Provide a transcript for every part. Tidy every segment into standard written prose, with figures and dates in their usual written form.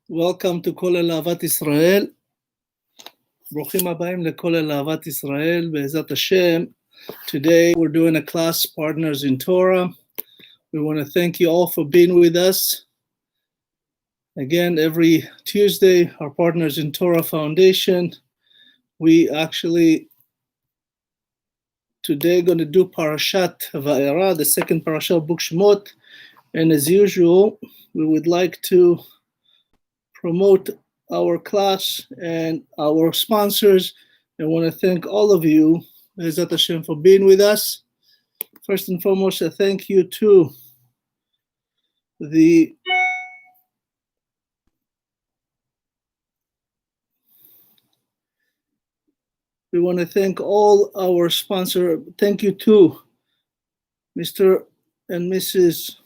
Welcome to כולל אהבת ישראל. ברוכים הבאים לכולל אהבת ישראל, בעזרת השם. Today we're doing a class, Partners in Torah. We want to thank you all for being with us. Again, every Tuesday, our Partners in Torah Foundation, we actually today going to do Parashat VA'ERA, the second Parashat of Book Shemot. And as usual, we would like to promote our class and our sponsors. I want to thank all of you, Bezat Hashem, for being with us. First and foremost, a thank you to we want to thank all our sponsors. Thank you to Mr. and Mrs.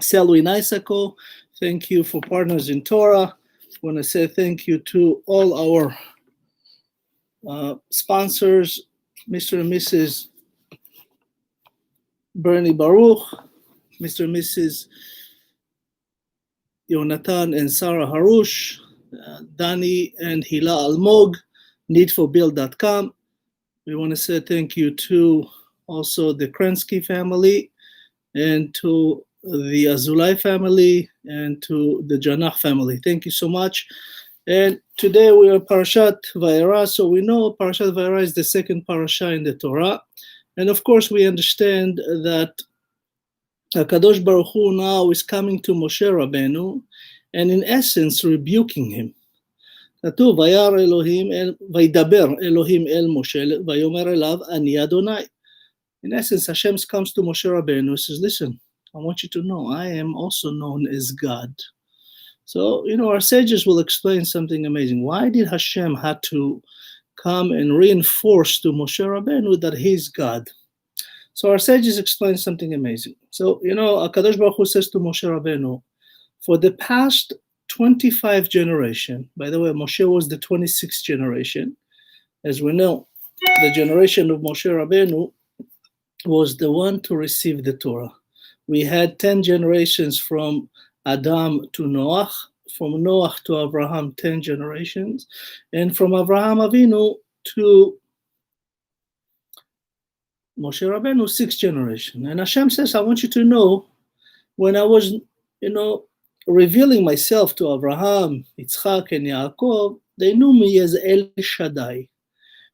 Selwyn Isako. Thank you for Partners in Torah. I want to say thank you to all our sponsors, Mr. and Mrs. Bernie Baruch, Mr. and Mrs. Yonatan and Sarah Harush, Dani and Hila Almog, needforbuild.com. We want to say thank you to also the Krensky family and to the Azulay family and to the Janach family. Thank you so much. And today we are Parashat VA'ERA. So we know Parashat VA'ERA is the second parasha in the Torah. And of course we understand that HaKadosh Baruch Hu now is coming to Moshe Rabbeinu and in essence rebuking him. כתוב, וידבר אלוהים אל משה ויאמר אליו אני אדוני. In essence, Hashem comes to Moshe Rabbeinu and says, listen, I want you to know, I am also known as God. So, our sages will explain something amazing. Why did Hashem have to come and reinforce to Moshe Rabbeinu that he's God? So our sages explain something amazing. So, HaKadosh Baruch Hu says to Moshe Rabbeinu, for the past 25 generation, by the way, Moshe was the 26th generation. As we know, the generation of Moshe Rabbeinu was the one to receive the Torah. We had 10 generations from Adam to Noach, from Noach to Abraham, 10 generations, and from Abraham Avinu to Moshe Rabbeinu, 6th generation. And Hashem says, I want you to know, when I was, revealing myself to Abraham, Yitzchak, and Yaakov, they knew me as El Shaddai,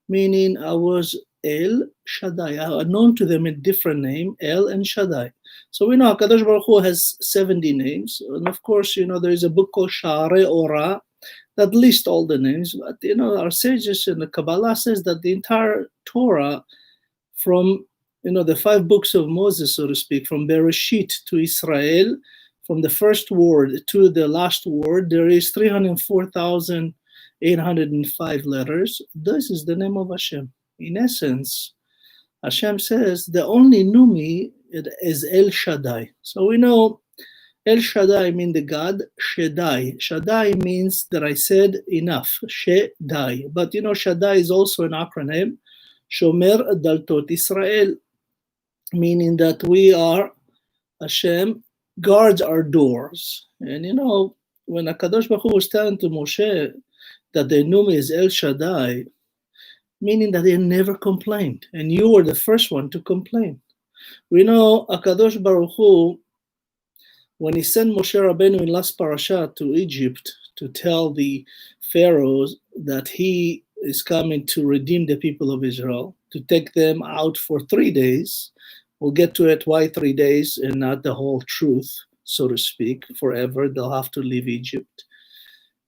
meaning I was El Shaddai. I was known to them in different name, El and Shaddai. So we know HaKadosh Baruch Hu has 70 names. And of course, there is a book called TORAH that lists all the names. But, our sages in the Kabbalah says that the entire Torah from, the 5 books of Moses, so to speak, from Bereshit to Israel, from the first word to the last word, there is 304,805 letters. This is the name of Hashem. In essence, Hashem says, they only knew me as El Shaddai. So we know El Shaddai means the God, Shaddai. Shaddai means that I said enough, Shaddai. But Shaddai is also an acronym, Shomer Daltot Israel, meaning that we are, Hashem guards our doors. And when HaKadosh Baruch Hu was telling to Moshe that they knew me as El Shaddai, meaning that they never complained. And you were the first one to complain. We know HaKadosh Baruch Hu, when he sent Moshe Rabbeinu in last parasha to Egypt to tell the pharaohs that he is coming to redeem the people of Israel, to take them out for 3 days. We'll get to it, why 3 days and not the whole truth, so to speak, forever. They'll have to leave Egypt.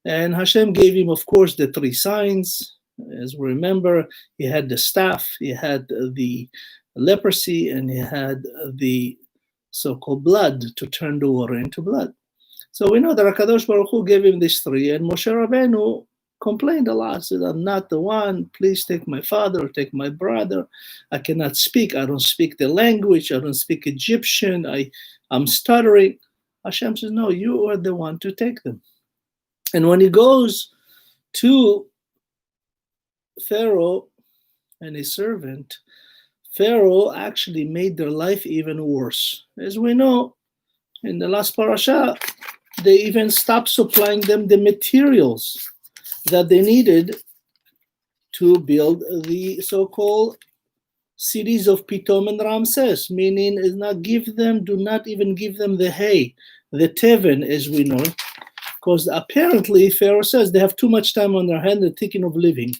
And Hashem gave him, of course, the 3 signs. As we remember, he had the staff, he had the leprosy, and he had the so-called blood to turn the water into blood. So we know that HaKadosh Baruch Hu gave him these 3, and Moshe Rabbeinu complained a lot, said, I'm not the one, please take my father, take my brother. I cannot speak, I don't speak the language, I don't speak Egyptian, I'm stuttering. Hashem says, no, you are the one to take them. And when he goes to Pharaoh and his servant, Pharaoh actually made their life even worse. As we know, in the last parasha, they even stopped supplying them the materials that they needed to build the so-called cities of Pitom and Ramses, meaning do not even give them the hay, the teven, as we know, because apparently Pharaoh says they have too much time on their hand, they're thinking of living.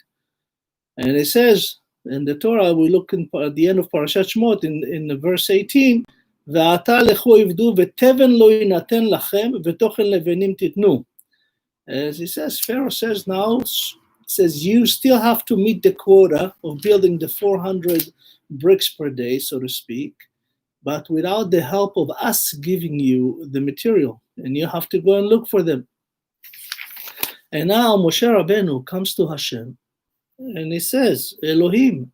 And it says in the Torah, we look at the end of Parashat Shmot in verse 18, ועתה לכו עבדו ותבן לא יינתן לכם ותוכן לבנים תיתנו. As he says, Pharaoh says now, says you still have to meet the quota of building the 400 bricks per day, so to speak, but without the help of us giving you the material, and you have to go and look for them. And now Moshe Rabbeinu comes to Hashem, and he says, Elohim,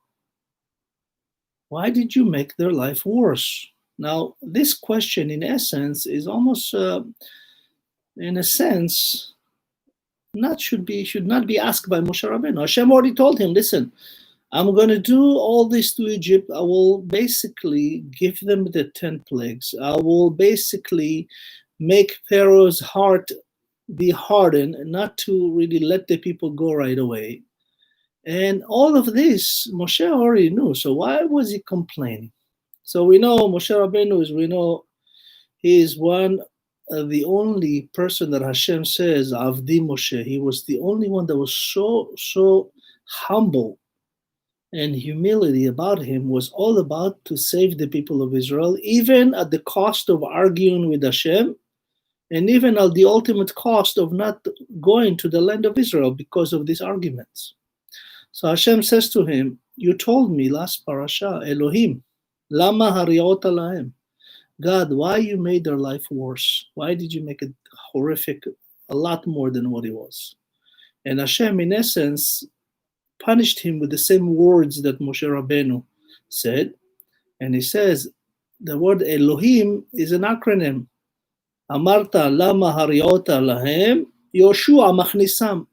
why did you make their life worse? Now, this question, in essence, is almost, in a sense, should not be asked by Moshe Rabbeinu. Hashem already told him, listen, I'm going to do all this to Egypt. I will basically give them the 10 plagues. I will basically make Pharaoh's heart be hardened, not to really let the people go right away. And all of this, Moshe already knew. So why was he complaining? So we know Moshe Rabbeinu he is the only person that Hashem says, Avdi Moshe. He was the only one that was so humble, and humility about him was all about to save the people of Israel, even at the cost of arguing with Hashem, and even at the ultimate cost of not going to the land of Israel because of these arguments. So Hashem says to him, you told me last parasha, Elohim, lama hari'ota lahem. God, why you made their life worse? Why did you make it horrific, a lot more than what it was? And Hashem, in essence, punished him with the same words that Moshe Rabbeinu said. And he says, the word Elohim is an acronym. Amarta lama hari'ota lahem, Yoshua machnisam.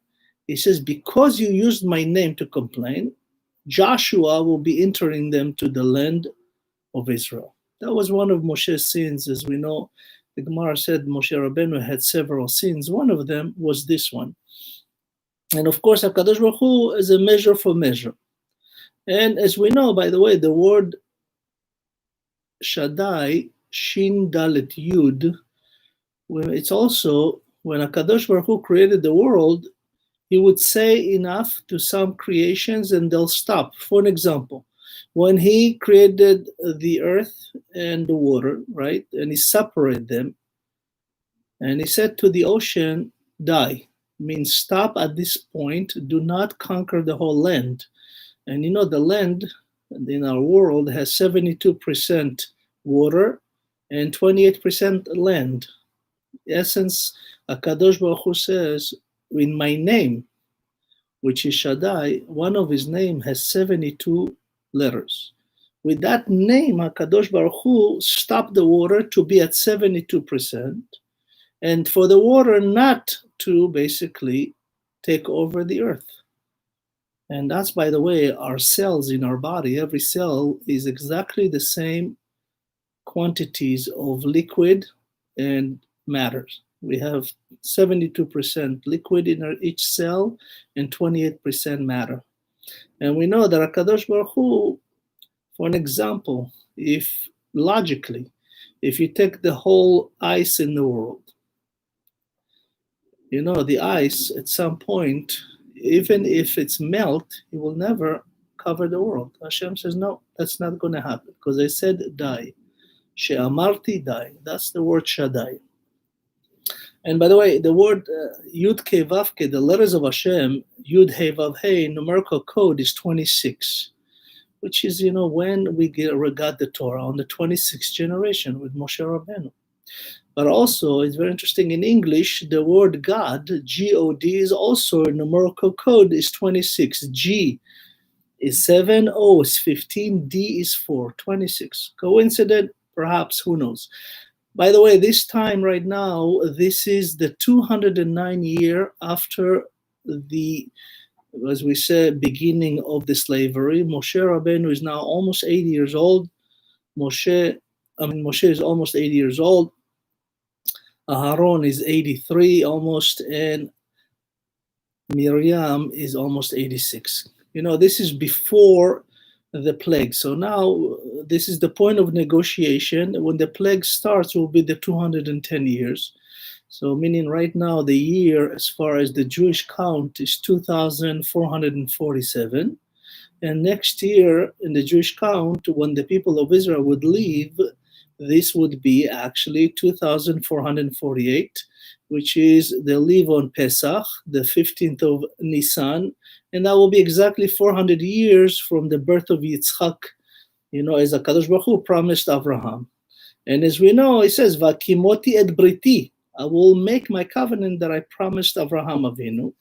He says, because you used my name to complain, Joshua will be entering them to the land of Israel. That was one of Moshe's sins. As we know, the Gemara said Moshe Rabbeinu had several sins. One of them was this one. And of course, HaKadosh Baruch Hu is a measure for measure. And as we know, by the way, the word Shaddai, Shin Dalet Yud, it's also, when HaKadosh Baruch Hu created the world, he would say enough to some creations and they'll stop. For an example, when he created the earth and the water, right, and he separated them, and he said to the ocean, die, means stop at this point, do not conquer the whole land. And you know, the land in our world has 72% water and 28% land. In essence, HaKadosh Baruch Hu says, in my name, which is Shaddai, one of his name has 72 letters. With that name, HaKadosh Baruch Hu stopped the water to be at 72%, and for the water not to basically take over the earth. And that's, by the way, our cells in our body. Every cell is exactly the same quantities of liquid and matter. We have 72% liquid in each cell and 28% matter. And we know that HaKadosh Baruch Hu, for an example, if you take the whole ice in the world, you know, the ice at some point, even if it's melt, it will never cover the world. Hashem says, no, that's not going to happen, because I said die. She'amarti die. That's the word Shaddai. And by the way, the word Yud Kei Vav Kei, the letters of Hashem, Yud He Vav He, numerical code is 26, which is, you know, when we got the Torah on the 26th generation with Moshe Rabbeinu. But also, it's very interesting, in English, the word God, G-O-D, is also a numerical code, is 26. G is 7, O is 15, D is 4, 26. Coincident? Perhaps, who knows? By the way, this time right now, this is the 209 year after the, as we said, beginning of the slavery. Moshe Rabbeinu is now almost 80 years old. Moshe is almost 80 years old. Aharon is 83 almost, and Miriam is almost 86. This is before the plague. So now this is the point of negotiation. When the plague starts, will be the 210 years. So meaning right now the year as far as the Jewish count is 2,447. And next year in the Jewish count, when the people of Israel would leave, this would be actually 2,448, which is they leave on Pesach, the 15th of Nisan, and that will be exactly 400 years from the birth of Yitzchak, as HaKadosh Baruch Hu promised Abraham. And as we know, he says, Vakimoti et briti, I will make my covenant that I promised Abraham Avinu.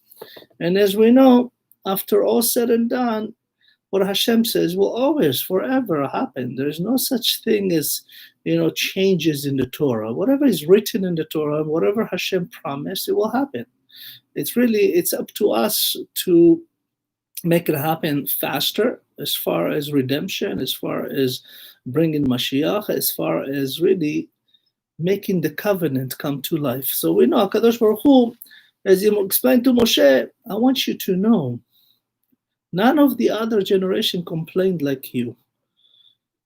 And as we know, after all said and done, what Hashem says will always, forever happen. There's no such thing as, changes in the Torah. Whatever is written in the Torah, whatever Hashem promised, it will happen. It's up to us to make it happen faster as far as redemption, as far as bringing Mashiach, as far as really making the covenant come to life. So we know HaKadosh Baruch Hu, as he explained to Moshe, I want you to know, none of the other generation complained like you.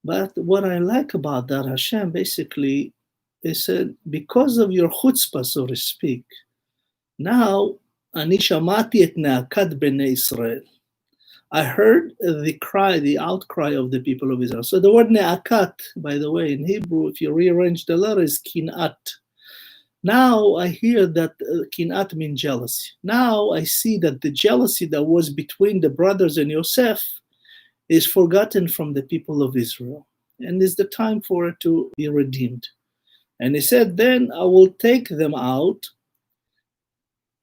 But what I like about that, Hashem basically, is said, because of your chutzpah, so to speak, now, ani shamati et ne'akat bnei Israel. I heard the outcry of the people of Israel. So the word ne'akat, by the way, in Hebrew, if you rearrange the letter, is kinat. Now I hear that kinat means jealousy. Now I see that the jealousy that was between the brothers and Yosef is forgotten from the people of Israel. And it's the time for it to be redeemed. And he said, then I will take them out.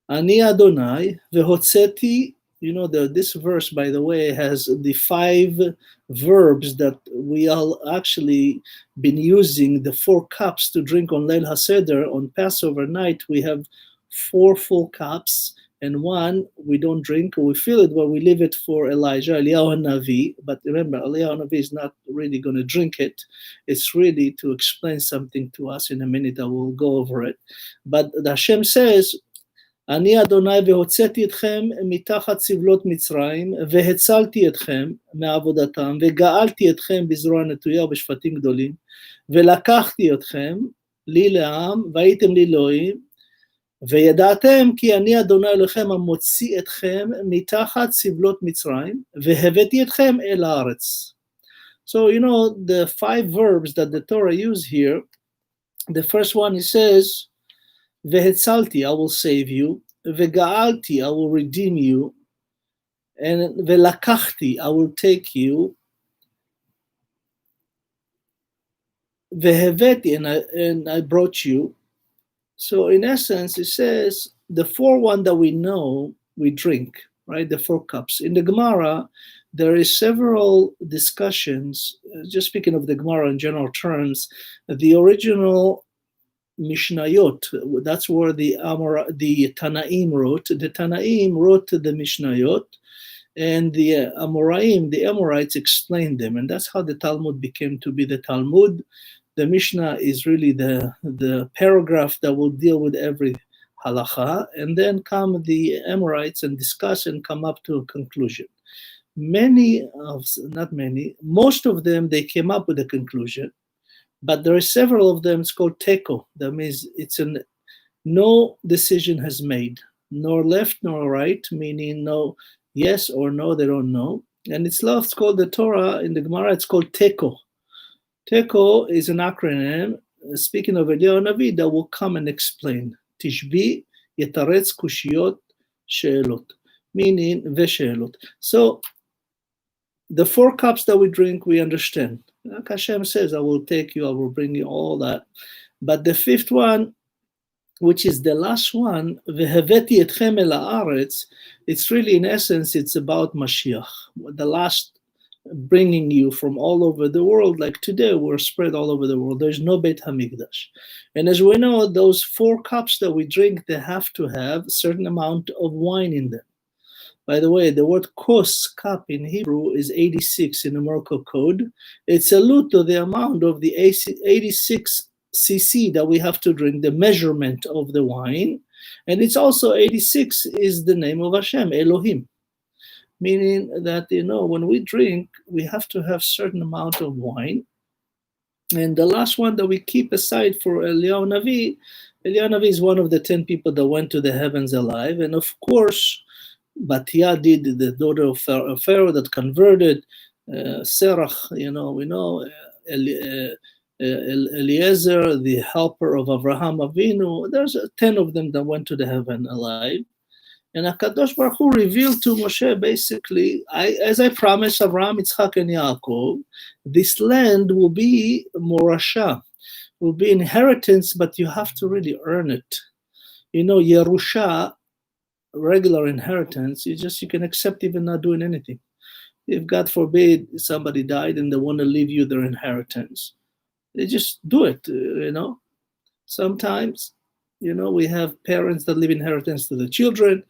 Ani Adonai vehotzeti. This verse, by the way, has the 5 verbs that we all actually been using, the 4 cups to drink on Leil HaSeder. On Passover night, we have 4 full cups, and 1 we don't drink, or we fill it, but we leave it for Elijah, Eliyahu Navi. But remember, Eliyahu Navi is not really going to drink it. It's really to explain something to us. In a minute, I will go over it. But Hashem says, אני אדוני והוצאתי אתכם מתחת סבלות מצרים והצלתי אתכם מעבודתם וגאלתי אתכם בזרוע נטויה ובשפטים גדולים ולקחתי אתכם לי לעם והייתם לי אלוהים וידעתם כי אני אדוני אלוהיכם המוציא אתכם מתחת סבלות מצרים והבאתי אתכם אל הארץ. So the 5 verbs that the Torah use here, the first one, it says Vehetzalti, I will save you. Vega'alti, I will redeem you. And velakachti, I will take you. Veheveti, and I brought you. So in essence, it says the 4 one that we know, we drink, right? The 4 cups. In the Gemara, there is several discussions. Just speaking of the Gemara in general terms, the original Mishnayot, that's where the Tanaim wrote. The Tanaim wrote the Mishnayot, and the Amoraim, the Amorites, explained them, and that's how the Talmud became to be the Talmud. The Mishnah is really the paragraph that will deal with every halacha, and then come the Amorites and discuss and come up to a conclusion. Most of them, they came up with a conclusion. But there are several of them, it's called teko. That means no decision has made, nor left nor right, meaning no yes or no, they don't know. And it's called the Torah, in the Gemara, it's called teko. Teko is an acronym, speaking of Eliyahu Navi, that will come and explain. Tishbi, yetaretz kushiyot, she'elot, meaning veshe'elot. So the 4 cups that we drink, we understand. Like Hashem says, I will take you, I will bring you, all that. But the 5th one, which is the last one, Veheveti etchem el haaretz, it's really, in essence, it's about Mashiach. The last, bringing you from all over the world. Like today, we're spread all over the world. There's no Beit HaMikdash. And as we know, those 4 cups that we drink, they have to have a certain amount of wine in them. By the way, the word kos, cup in Hebrew, is 86 in numerical code. It's allude to the amount of the 86 cc that we have to drink, the measurement of the wine. And it's also 86 is the name of Hashem, Elohim. Meaning that, when we drink, we have to have certain amount of wine. And the last one that we keep aside for Eliyahu Navi is one of the 10 people that went to the heavens alive. And of course, Batia did, the daughter of Pharaoh that converted, Serach, we know, Eliezer, the helper of Avraham Avinu. There's 10 of them that went to the heaven alive. And HaKadosh Baruch Hu revealed to Moshe, basically, as I promised Avraham, Yitzchak, and Yaakov, this land will be morasha, will be inheritance, but you have to really earn it. Yerusha, regular inheritance, you can accept even not doing anything. If God forbid somebody died and they want to leave you their inheritance, they just do it, Sometimes, we have parents that leave inheritance to the children.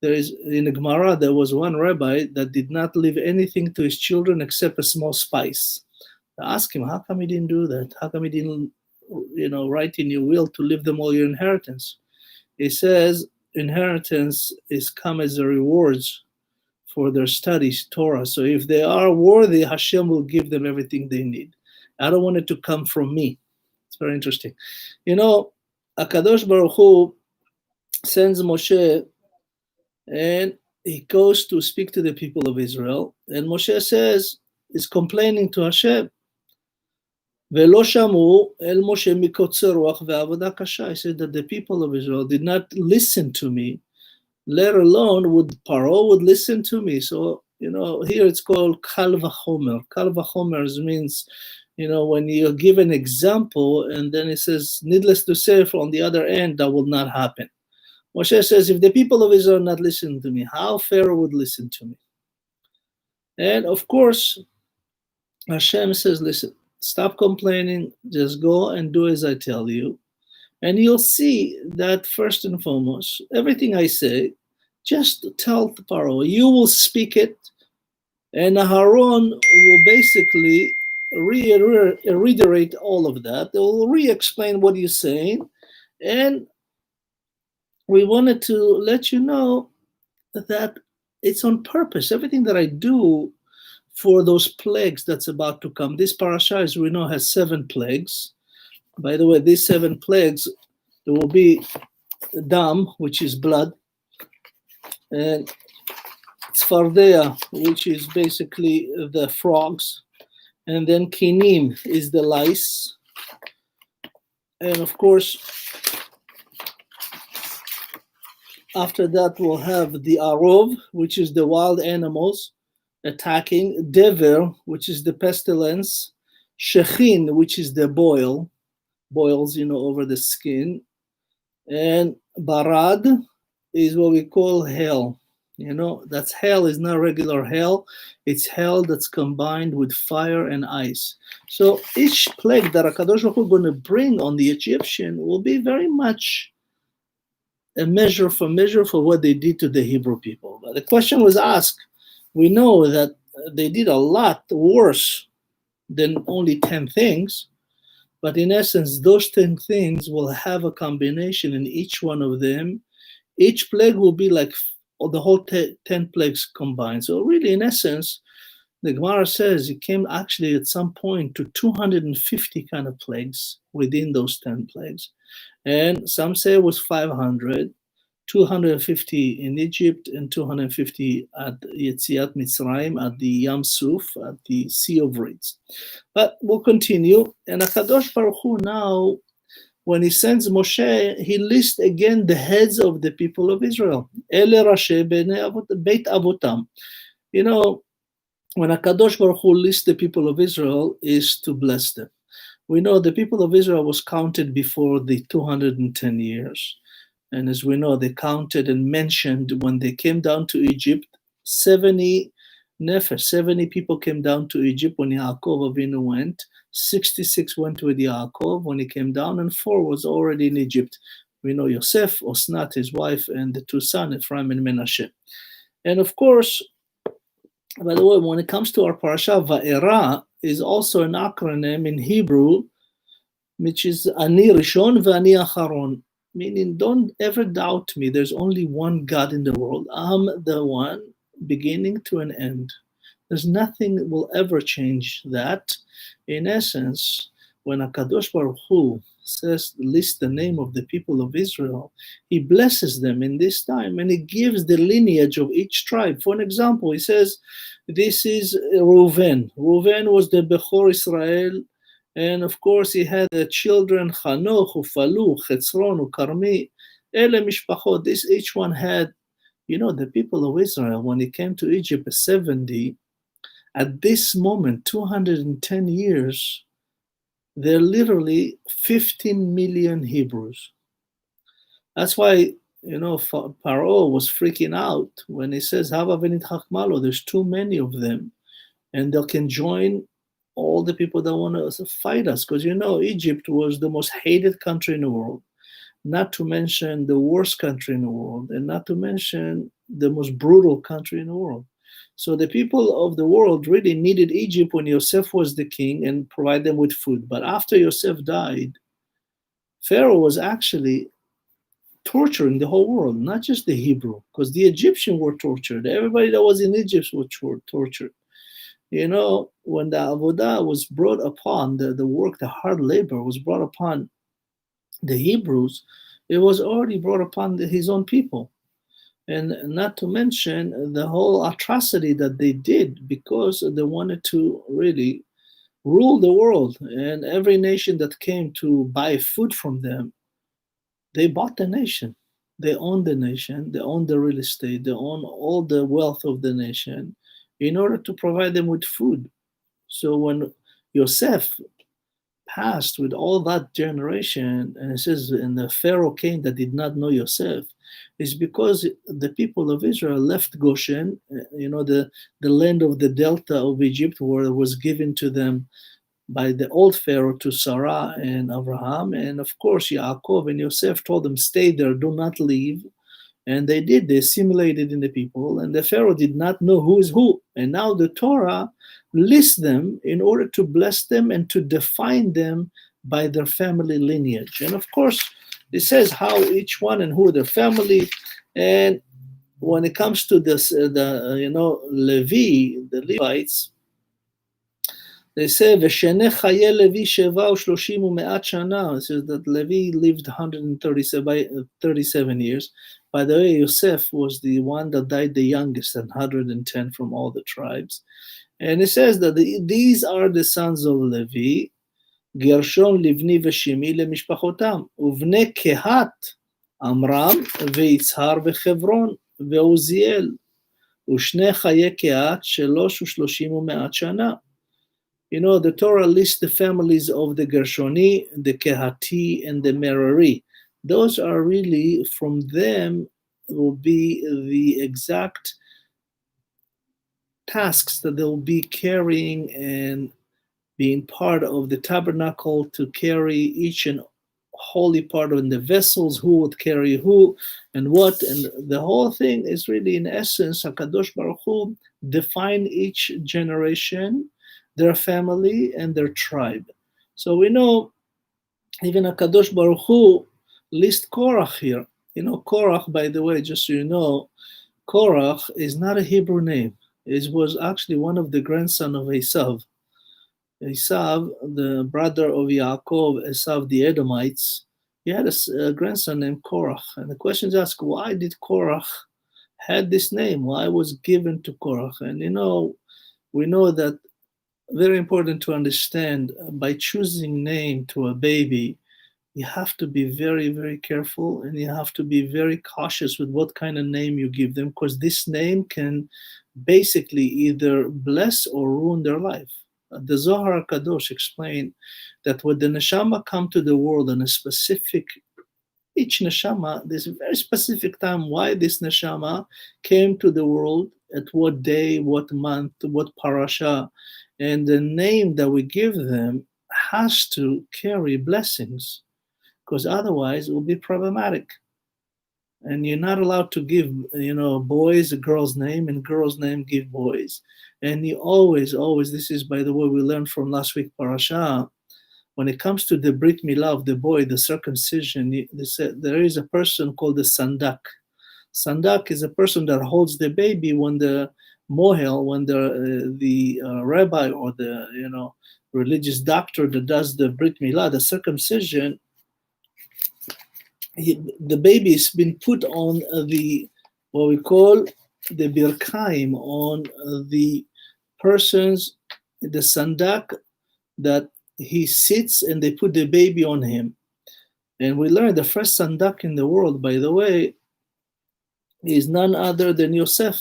In the Gemara, there was one rabbi that did not leave anything to his children except a small spice. I asked him, how come he didn't do that? How come he didn't, write in your will to leave them all your inheritance? He says, inheritance is come as a rewards for their studies, Torah. So if they are worthy, Hashem will give them everything they need. I don't want it to come from me. It's very interesting. HaKadosh Baruch Hu sends Moshe, and he goes to speak to the people of Israel. And Moshe is complaining to Hashem. Velo shamu el Moshe mikotzer ruach ve'avoda kasha. He said that the people of Israel did not listen to me, let alone Paro would listen to me. So, here it's called kal vachomer. Kal vachomer means, when you give an example, and then it says, needless to say, from the other end, that will not happen. Moshe says, if the people of Israel not listen to me, how Pharaoh would listen to me? And of course, Hashem says, listen, stop complaining, just go and do as I tell you. And you'll see that first and foremost, everything I say, just tell the Pharaoh, you will speak it, and Aaron will basically reiterate all of that. They will re-explain what you're saying. And we wanted to let you know that it's on purpose. Everything that I do for those plagues that's about to come. This parasha, as we know, has 7 plagues. By the way, these 7 plagues, there will be dam, which is blood, and tzfardea, which is basically the frogs, and then kinim is the lice, and of course, after that we'll have the arov, which is the wild animals attacking, dever, which is the pestilence, shechin, which is the boils, over the skin, and barad is what we call hell. That's hell is not regular hell. It's hell that's combined with fire and ice. So each plague that HaKadosh Baruch Hu is going to bring on the Egyptian will be very much a measure for what they did to the Hebrew people. But the question was asked. We know that they did a lot worse than only 10 things. But in essence, those 10 things will have a combination in each one of them. Each plague will be like the whole 10 plagues combined. So really, in essence, the Gemara says it came actually at some point to 250 kind of plagues within those 10 plagues. And some say it was 500, 250 in Egypt, and 250 at Yetziat Mitzrayim, at the Yam Suf, at the Sea of Reeds. But we'll continue. And HaKadosh Baruch Hu now, when he sends Moshe, he lists again the heads of the people of Israel. Ele Rashe Beit Avotam. When HaKadosh Baruch Hu lists the people of Israel, is to bless them. We know the people of Israel was counted before the 210 years. And as we know, they counted and mentioned when they came down to Egypt, 70 nefesh, 70 people came down to Egypt when Yaakov Avinu went. 66 went with Yaakov when he came down, and 4 was already in Egypt. We know Yosef, Osnat, his wife, and the 2 sons, Ephraim and Menashe. And of course, by the way, when it comes to our Parashat VA'ERA, is also an acronym in Hebrew which is Ani Rishon ve'ani Acharon, meaning don't ever doubt me. There's only one God in the world. I'm the one beginning to an end. There's nothing that will ever change that. In essence, when HaKadosh Baruch Hu lists the name of the people of Israel, he blesses them in this time and he gives the lineage of each tribe. For an example, he says, this is Reuven. Reuven was the Bechor Israel, and of course he had children, Chanoch, Ufalu, Chetzron, Ukarmi, Ele Mishpachot. This each one had, the people of Israel, when he came to Egypt at 70, at this moment, 210 years, there are literally 15 million Hebrews. That's why, Paro was freaking out when he says, Hava v'nitchak malo, there's too many of them, and they can join all the people that want to fight us. Because, Egypt was the most hated country in the world, not to mention the worst country in the world, and not to mention the most brutal country in the world. So the people of the world really needed Egypt when Yosef was the king and provide them with food. But after Yosef died, Pharaoh was actually torturing the whole world, not just the Hebrew, because the Egyptians were tortured. Everybody that was in Egypt was tortured. When the avodah was brought upon, the work, the hard labor was brought upon the Hebrews, it was already brought upon his own people. And not to mention the whole atrocity that they did because they wanted to really rule the world. And every nation that came to buy food from them, they bought the nation. They owned the nation. They owned the real estate. They owned all the wealth of the nation in order to provide them with food. So when Yosef passed with all that generation, and it says, and the Pharaoh came that did not know Yosef, is because the people of Israel left Goshen, the land of the delta of Egypt, where it was given to them by the old Pharaoh to Sarah and Abraham. And of course, Yaakov and Yosef told them, stay there, do not leave. And they did, they assimilated in the people, and the Pharaoh did not know who is who. And now the Torah lists them in order to bless them and to define them by their family lineage. And of course, it says how each one and who their family. And when it comes to this, Levi, the Levites, they say, "V'sheneh chaye Levi sheva u'shloshim u'me'at shana." It says that Levi lived 137 years. By the way, Yosef was the one that died the youngest, at 110 from all the tribes. And it says that these are the sons of Levi, Gershon, Livni, Veshimi, lemishpachotam, uvnei Kehat, Amram, Veitzhar, Vechevron, Veuziel, u'shnei chaye Kehat, shelosh u'shloshim u'me'at shana. The Torah lists the families of the Gershoni, the Kehati, and the Merari. Those are really, from them will be the exact tasks that they'll be carrying and being part of the tabernacle to carry each and holy part of the vessels, who would carry who and what. And the whole thing is really, in essence, HaKadosh Baruch Hu define each generation, their family, and their tribe. So we know even HaKadosh Baruch Hu lists Korach here. Korach, by the way, just so you know, Korach is not a Hebrew name. It was actually one of the grandson of Esav. Esav, the brother of Yaakov, Esav the Edomites, he had a grandson named Korach. And the question is asked, why did Korach had this name? Why was given to Korach? And we know that very important to understand, by choosing name to a baby, you have to be very, very careful, and you have to be very cautious with what kind of name you give them, because this name can basically either bless or ruin their life. The Zohar Kadosh explained that when the neshama come to the world in a specific, each neshama, there's a very specific time why this neshama came to the world, at what day, what month, what parasha, and the name that we give them has to carry blessings, because otherwise it will be problematic. And you're not allowed to give, boys a girl's name and girl's name give boys. And you always, this is, by the way, we learned from last week parasha, when it comes to the Brit Milah of the boy, the circumcision, they said there is a person called the Sandak. Sandak is a person that holds the baby when the mohel, when the rabbi or the religious doctor that does the Brit Milah, the circumcision, the baby has been put on what we call the birkaim, on the person's, the sandak, that he sits and they put the baby on him. And we learned the first sandak in the world, by the way, is none other than Yosef.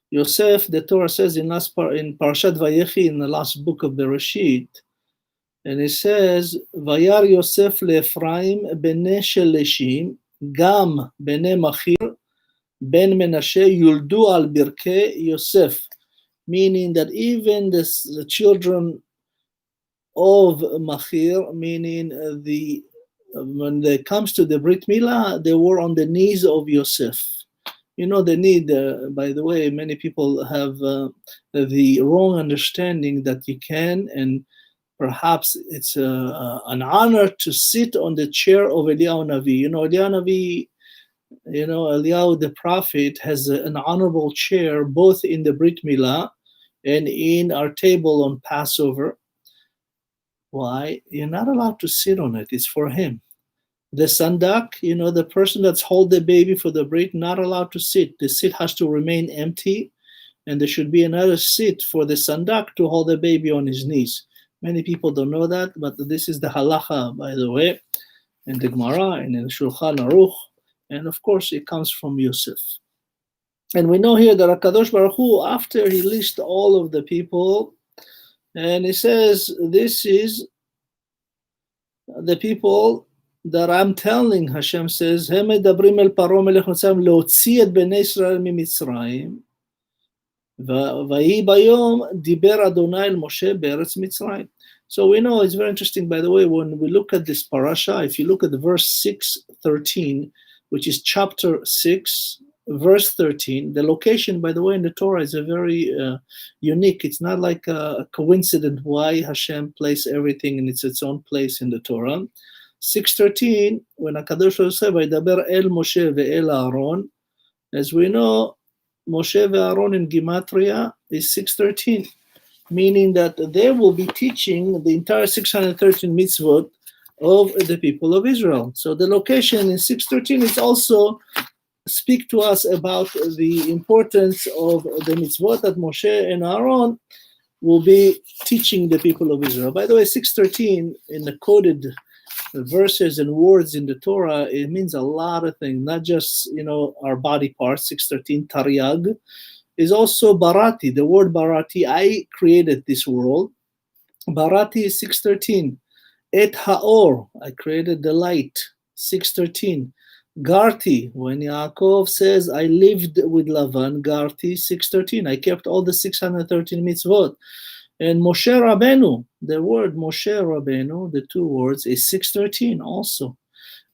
Yosef, the Torah says in Parashat VA'ERA, in the last book of Bereshit, and it says, Vayar Yosef leEphraim bene Sheleshim, gam bene Machir, ben Menashe, yuldu al birke Yosef. Meaning that even the children of Machir, meaning when it comes to the Brit Milah, they were on the knees of Yosef. They need, by the way, many people have the wrong understanding that you can, and perhaps it's an honor to sit on the chair of Eliyahu Navi. Eliyahu Navi, Eliyahu the prophet has an honorable chair both in the Brit Milah and in our table on Passover. Why? You're not allowed to sit on it. It's for him. The sandak, the person that's hold the baby for the Brit, not allowed to sit. The seat has to remain empty, and there should be another seat for the sandak to hold the baby on his knees. Many people don't know that, but this is the halacha, by the way, in the Gemara and in the Shulchan Aruch, and of course it comes from Yosef. And we know here that HaKadosh Baruch Hu, after he lists all of the people, and he says, this is the people that I'm telling, Hashem says, הם מדברים אל פרעה מלך מצרים להוציא את בני ישראל ממצרים, ויהי ביום דיבר אדוני אל משה בארץ מצרים. So we know, it's very interesting, by the way, when we look at this parasha, if you look at the verse 6:13, which is chapter 6, verse 13, the location, by the way, in the Torah is a very unique. It's not like a coincidence why Hashem placed everything in its own place in the Torah. 6:13, when HaKadosh Baruch Hu said, וידבר אל משה ואל אהרון, as we know, Moshe ve'Aaron in Gematria is 613, meaning that they will be teaching the entire 613 mitzvot of the people of Israel. So the location in 613 is also speak to us about the importance of the mitzvot that Moshe and Aaron will be teaching the people of Israel. By the way, 613 in the coded verses and words in the Torah, it means a lot of things, not just our body parts. 613 Tariag is also Barati. The word Barati, I created this world. Barati is 613. Et Haor, I created the light. 613. Garti, when Yaakov says I lived with Lavan, Garti 613. I kept all the 613 mitzvot. And Moshe Rabbeinu, the word Moshe Rabbeinu, the two words, is 613 also.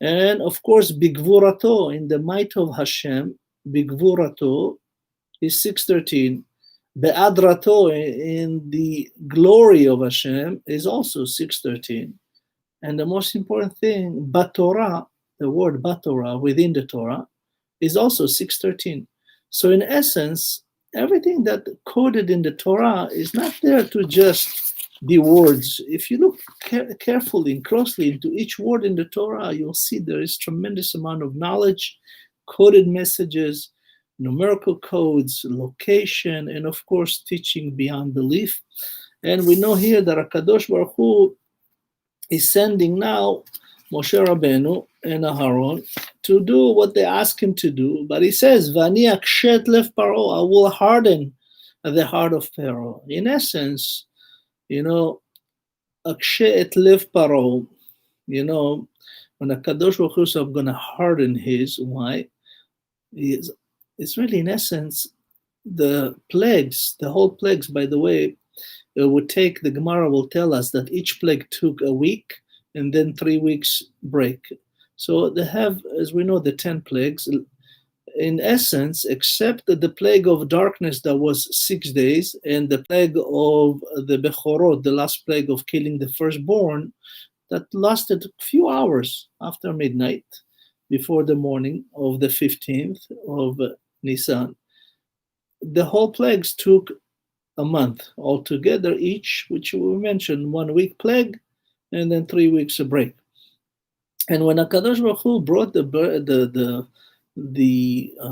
And of course, Bigvurato, in the might of Hashem, Bigvurato is 613. Be'adrato, in the glory of Hashem, is also 613. And the most important thing, Batorah, the word Batorah within the Torah, is also 613. So in essence, everything that coded in the Torah is not there to just be words. If you look carefully and closely into each word in the Torah, you'll see there is tremendous amount of knowledge, coded messages, numerical codes, location, and of course, teaching beyond belief. And we know here that HaKadosh Baruch Hu is sending now Moshe Rabbeinu and Aharon to do what they ask him to do. But he says, Vani akshet lev Paro, I will harden the heart of Pharaoh. In essence, akshet lev Paro, when HaKadosh Baruch Hu says, I'm going to harden his, why? It's really, in essence, the plagues, the whole plagues, by the way, it would take, the Gemara will tell us that each plague took a week and then 3 weeks break. So they have, as we know, the 10 plagues. in essence, except the plague of darkness that was 6 days and the plague of the Bechorot, the last plague of killing the firstborn, that lasted a few hours after midnight, before the morning of the 15th of Nisan. The whole plagues took a month altogether, each, which we mentioned, 1 week plague, and then 3 weeks of break. And when HaKadosh Baruch Hu brought the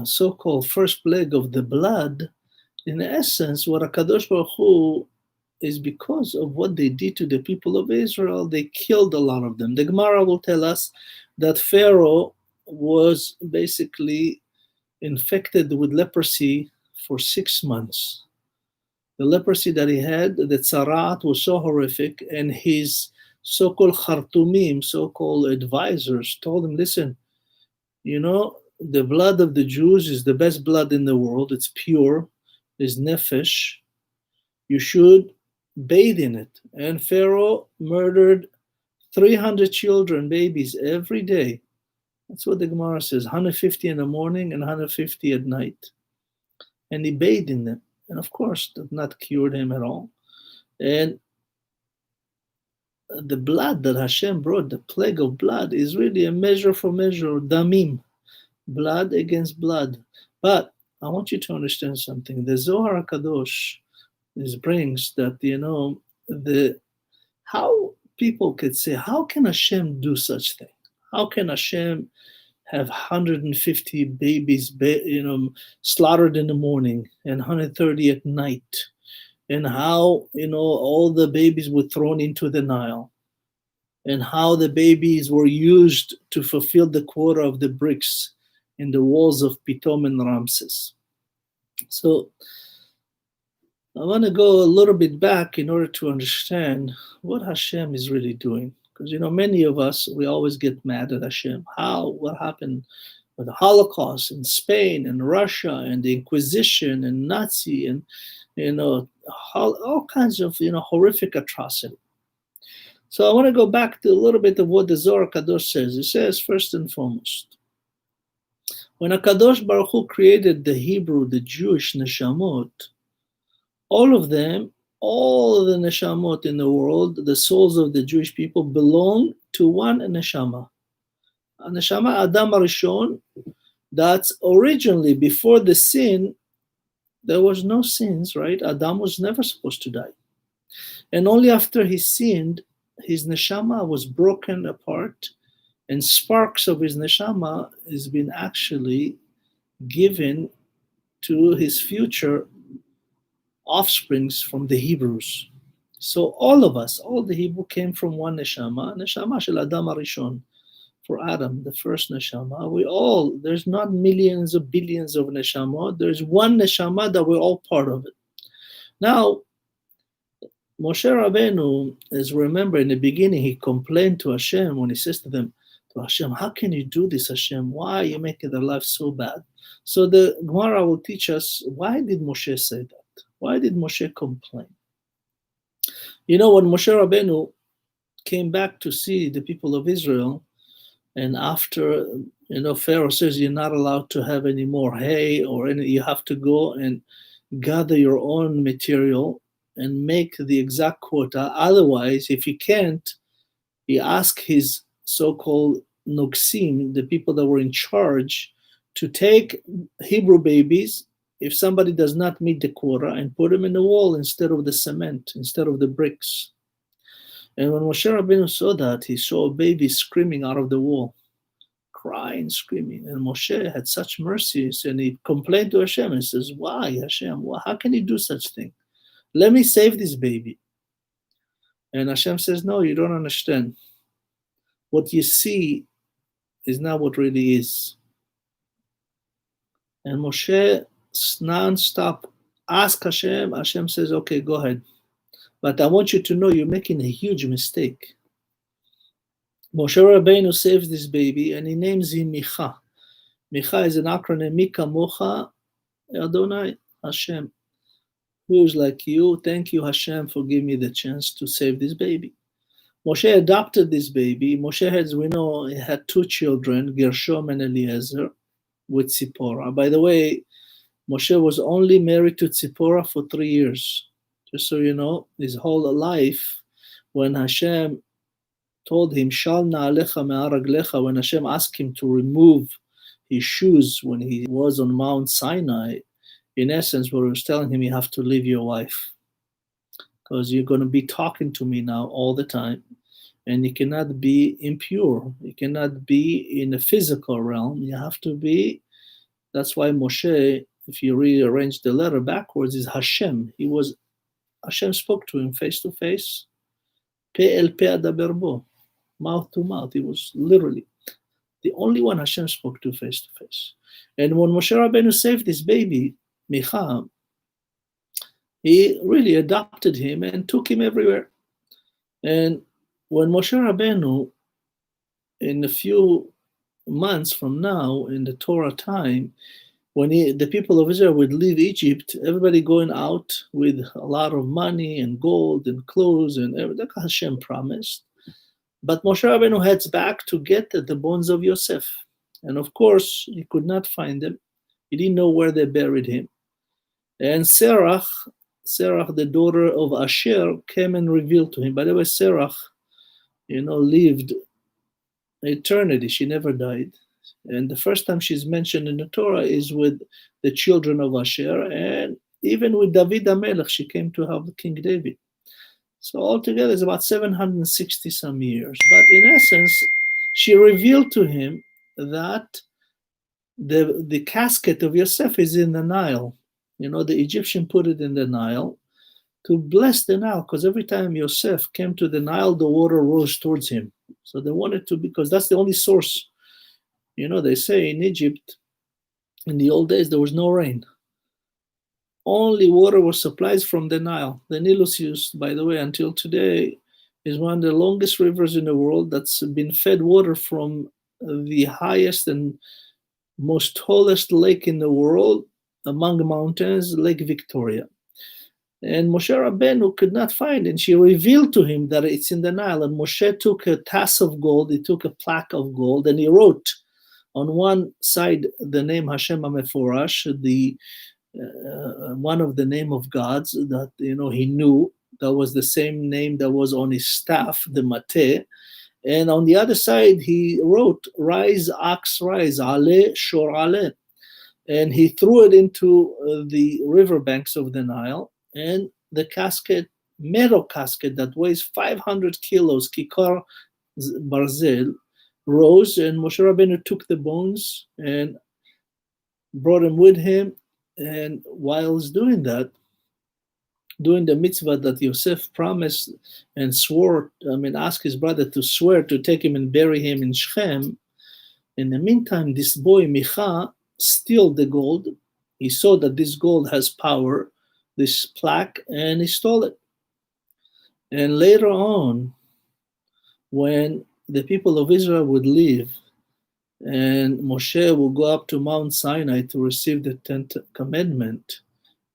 so-called first plague of the blood, in essence, what HaKadosh Baruch Hu is because of what they did to the people of Israel, they killed a lot of them. The Gemara will tell us that Pharaoh was basically infected with leprosy for 6 months. The leprosy that he had, the tzaraat, was so horrific, and his so-called khartumim, so-called advisors, told him, listen, you know, the blood of the Jews is the best blood in the world. It's pure, it's nefesh. You should bathe in it. And Pharaoh murdered 300 children, babies, every day. That's what the Gemara says, 150 in the morning and 150 at night. And he bathed in them. And of course, that not cured him at all. And the blood that Hashem brought, the plague of blood, is really a measure for measure, damim, blood against blood. But I want you to understand something. The Zohar HaKadosh brings that, you know, how people could say, how can Hashem do such thing? How can Hashem have 150 babies, slaughtered in the morning and 130 at night? And how, you know, all the babies were thrown into the Nile, and how the babies were used to fulfill the quota of the bricks in the walls of Pitom and Ramses. So I want to go a little bit back in order to understand what Hashem is really doing. Because, you know, many of us, we always get mad at Hashem. What happened with the Holocaust in Spain and Russia and the Inquisition and Nazi and, you know, all kinds of, you know, horrific atrocity. So I want to go back to a little bit of what the Zohar Kadosh says. It says, first and foremost, when HaKadosh Baruch Hu created the Hebrew, the Jewish neshamot, all of the neshamot in the world, the souls of the Jewish people, belong to one neshama. A neshama Adam Arishon, that's originally, before the sin, there was no sins, right? Adam was never supposed to die. And only after he sinned, his neshama was broken apart, and sparks of his neshama has been actually given to his future offsprings from the Hebrews. So all of us, all the Hebrew came from one neshama shel Adam Arishon, for Adam, the first neshama. There's not millions of billions of neshamot, there's one neshama that we're all part of it. Now, Moshe Rabbeinu, as we remember in the beginning, he complained to Hashem when he says to Hashem, how can you do this, Hashem? Why are you making their life so bad? So the Gemara will teach us, why did Moshe say that? Why did Moshe complain? You know, when Moshe Rabbeinu came back to see the people of Israel, and after, you know, Pharaoh says you're not allowed to have any more hay or any, you have to go and gather your own material and make the exact quota. Otherwise, if he can't, he asked his so-called Nogsim, the people that were in charge, to take Hebrew babies, if somebody does not meet the quota, and put them in the wall instead of the cement, instead of the bricks. And when Moshe Rabbeinu saw that, he saw a baby screaming out of the wall, crying, screaming. And Moshe had such mercies, and he complained to Hashem and says, why, Hashem? How can you do such thing? Let me save this baby. And Hashem says, no, you don't understand. What you see is not what really is. And Moshe non-stop asked Hashem. Hashem says, okay, go ahead. But I want you to know you're making a huge mistake. Moshe Rabbeinu saves this baby and he names him Micha. Micha is an acronym, Mika Mocha Adonai Hashem. Who's like you? Thank you, Hashem, for giving me the chance to save this baby. Moshe adopted this baby. Moshe had, we know, he had two children, Gershom and Eliezer. with Tzipporah. By the way, Moshe was only married to Tzipporah for 3 years. Just so you know, his whole life, when Hashem told him, Shal na'alecha me'araglecha, when Hashem asked him to remove his shoes when he was on Mount Sinai, in essence, what he was telling him, you have to leave your wife, because you're going to be talking to me now all the time, and you cannot be impure. You cannot be in the physical realm. You have to be. That's why Moshe, if you rearrange the letter backwards, is Hashem. Hashem spoke to him face to face. Pe el pe adaber bo, mouth to mouth. He was literally the only one Hashem spoke to face. And when Moshe Rabbeinu saved this baby, Micha, he really adopted him and took him everywhere. And when Moshe Rabbeinu, in a few months from now, in the Torah time, when the people of Israel would leave Egypt, everybody going out with a lot of money and gold and clothes and everything, like Hashem promised. But Moshe Rabbeinu heads back to get the bones of Yosef. And of course, he could not find them. He didn't know where they buried him. And Sarah, the daughter of Asher, came and revealed to him. By the way, Sarah, lived eternity. She never died. And the first time she's mentioned in the Torah is with the children of Asher, and even with David HaMelech, she came to have King David. So altogether, it's about 760 some years. But in essence, she revealed to him that the casket of Yosef is in the Nile. The Egyptian put it in the Nile to bless the Nile, because every time Yosef came to the Nile, the water rose towards him. So they wanted to, because that's the only source. They say in Egypt, in the old days, there was no rain. Only water was supplied from the Nile. The Nilus used, by the way, until today, is one of the longest rivers in the world that's been fed water from the highest and most tallest lake in the world, among the mountains, Lake Victoria. And Moshe Rabbeinu could not find it. And she revealed to him that it's in the Nile. And Moshe took a tass of gold, he took a plaque of gold, and he wrote on one side the name Hashem HaMeforash, the one of the name of gods that he knew. That was the same name that was on his staff, the Mateh. And on the other side, he wrote, "Rise, ox, rise, Ale, shor Ale." And he threw it into the riverbanks of the Nile. And the casket, metal casket that weighs 500 kilos, Kikar Barzel, rose, and Moshe Rabbeinu took the bones and brought them with him. And while he's doing that, doing the mitzvah that Yosef promised and asked his brother to swear to take him and bury him in Shechem, in the meantime, this boy, Micha, stole the gold. He saw that this gold has power, this plaque, and he stole it. And later on, when the people of Israel would leave, and Moshe will go up to Mount Sinai to receive the 10th commandment.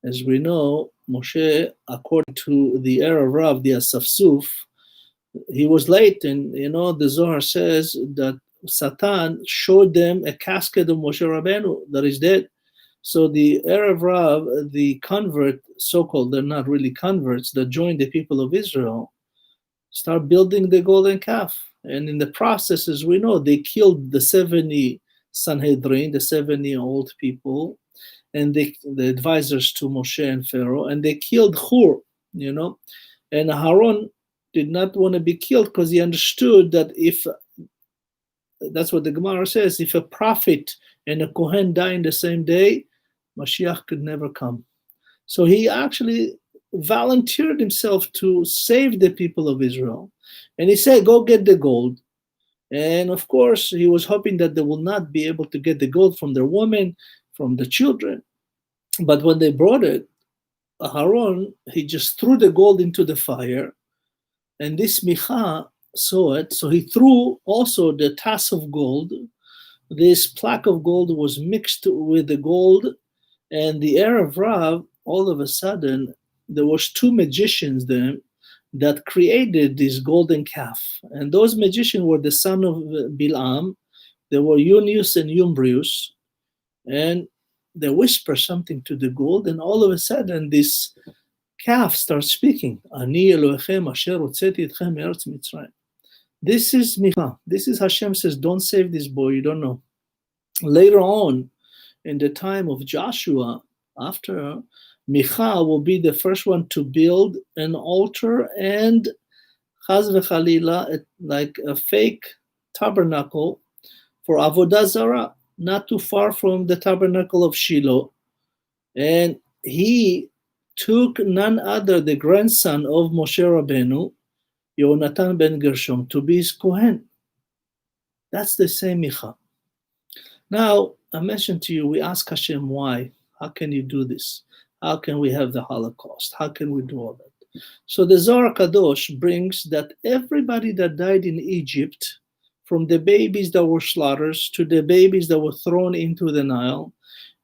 As we know, Moshe, according to the Erev Rav, the Asafsuf, he was late, and the Zohar says that Satan showed them a casket of Moshe Rabbeinu that is dead. So the Erev Rav, the convert, so-called, they're not really converts, that joined the people of Israel, start building the golden calf. And in the process, as we know, they killed the 70 Sanhedrin, the 70 old people, and the advisors to Moshe and Pharaoh, and they killed Hur, And Aaron did not want to be killed because he understood that that's what the Gemara says, if a prophet and a Kohen die in the same day, Mashiach could never come. So he actually volunteered himself to save the people of Israel. And he said, go get the gold. And of course, he was hoping that they will not be able to get the gold from their women, from the children. But when they brought it, Aaron, he just threw the gold into the fire. And this Micha saw it. So he threw also the tass of gold. This plaque of gold was mixed with the gold. And the Erev Rav, all of a sudden, there was two magicians then that created this golden calf. And those magicians were the son of Bilam. They were Junius and Umbrius. And they whisper something to the gold, and all of a sudden this calf starts speaking. Ani Elohechem asher hotzeti etchem me'eretz Mitzrayim. This is Micha. This is Hashem says, don't save this boy, you don't know. Later on, in the time of Joshua, after, Micha will be the first one to build an altar and chaz v'chalila, like a fake tabernacle for Avodah Zarah, not too far from the tabernacle of Shiloh. And he took none other, the grandson of Moshe Rabbeinu, Yonatan ben Gershom, to be his Kohen. That's the same Micha. Now, I mentioned to you, we ask Hashem why. How can you do this? How can we have the Holocaust? How can we do all that? So the Zohar Kadosh brings that everybody that died in Egypt, from the babies that were slaughtered to the babies that were thrown into the Nile,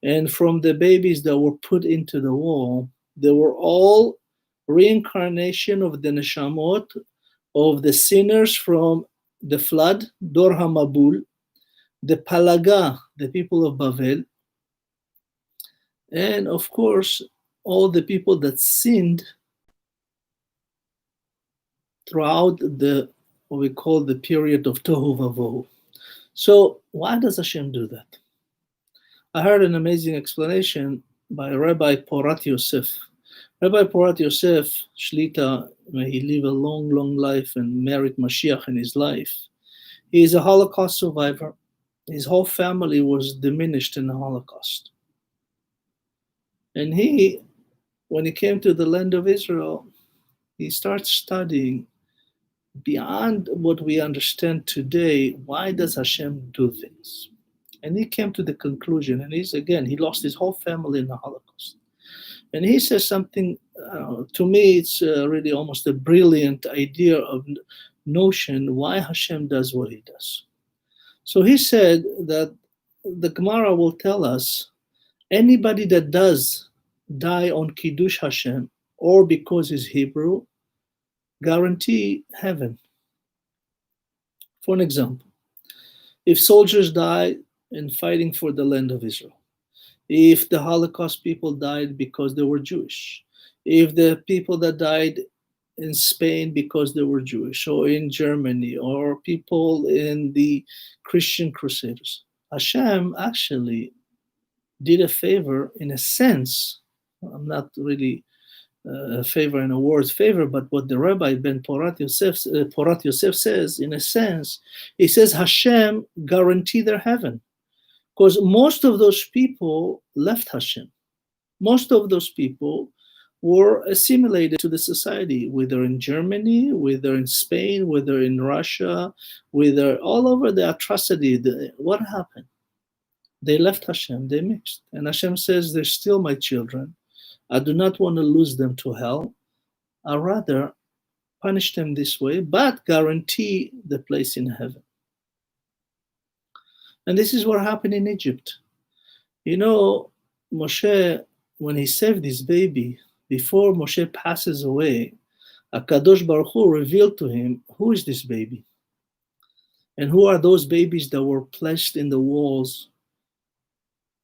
and from the babies that were put into the wall, they were all reincarnation of the neshamot of the sinners from the flood, Dor HaMabul, the Palaga, the people of Bavel, and of course, all the people that sinned throughout what we call the period of Tohu Vavohu. So why does Hashem do that? I heard an amazing explanation by Rabbi Porat Yosef. Rabbi Porat Yosef, Shlita, may he live a long, long life and merit Mashiach in his life. He is a Holocaust survivor. His whole family was diminished in the Holocaust. And he, when he came to the land of Israel, he starts studying beyond what we understand today. Why does Hashem do things? And he came to the conclusion, and he lost his whole family in the Holocaust. And he says something, to me, it's really almost a brilliant idea of notion why Hashem does what he does. So he said that the Gemara will tell us anybody that does die on Kiddush Hashem or because he's Hebrew, guarantee heaven. For an example, if soldiers die in fighting for the land of Israel, if the Holocaust people died because they were Jewish, if the people that died in Spain because they were Jewish, or in Germany, or people in the Christian Crusaders, Hashem actually did a favor in a sense. I'm not really a favor in a word's favor, but what the Rabbi Ben Porat Yosef says, in a sense, he says Hashem guaranteed their heaven. Because most of those people left Hashem. Most of those people were assimilated to the society, whether in Germany, whether in Spain, whether in Russia, whether all over the atrocity. What happened? They left Hashem, they mixed. And Hashem says, they're still my children. I do not want to lose them to hell. I rather punish them this way, but guarantee the place in heaven. And this is what happened in Egypt. You know, Moshe, when he saved his baby, before Moshe passes away, HaKadosh Baruch Hu revealed to him, who is this baby? And who are those babies that were placed in the walls?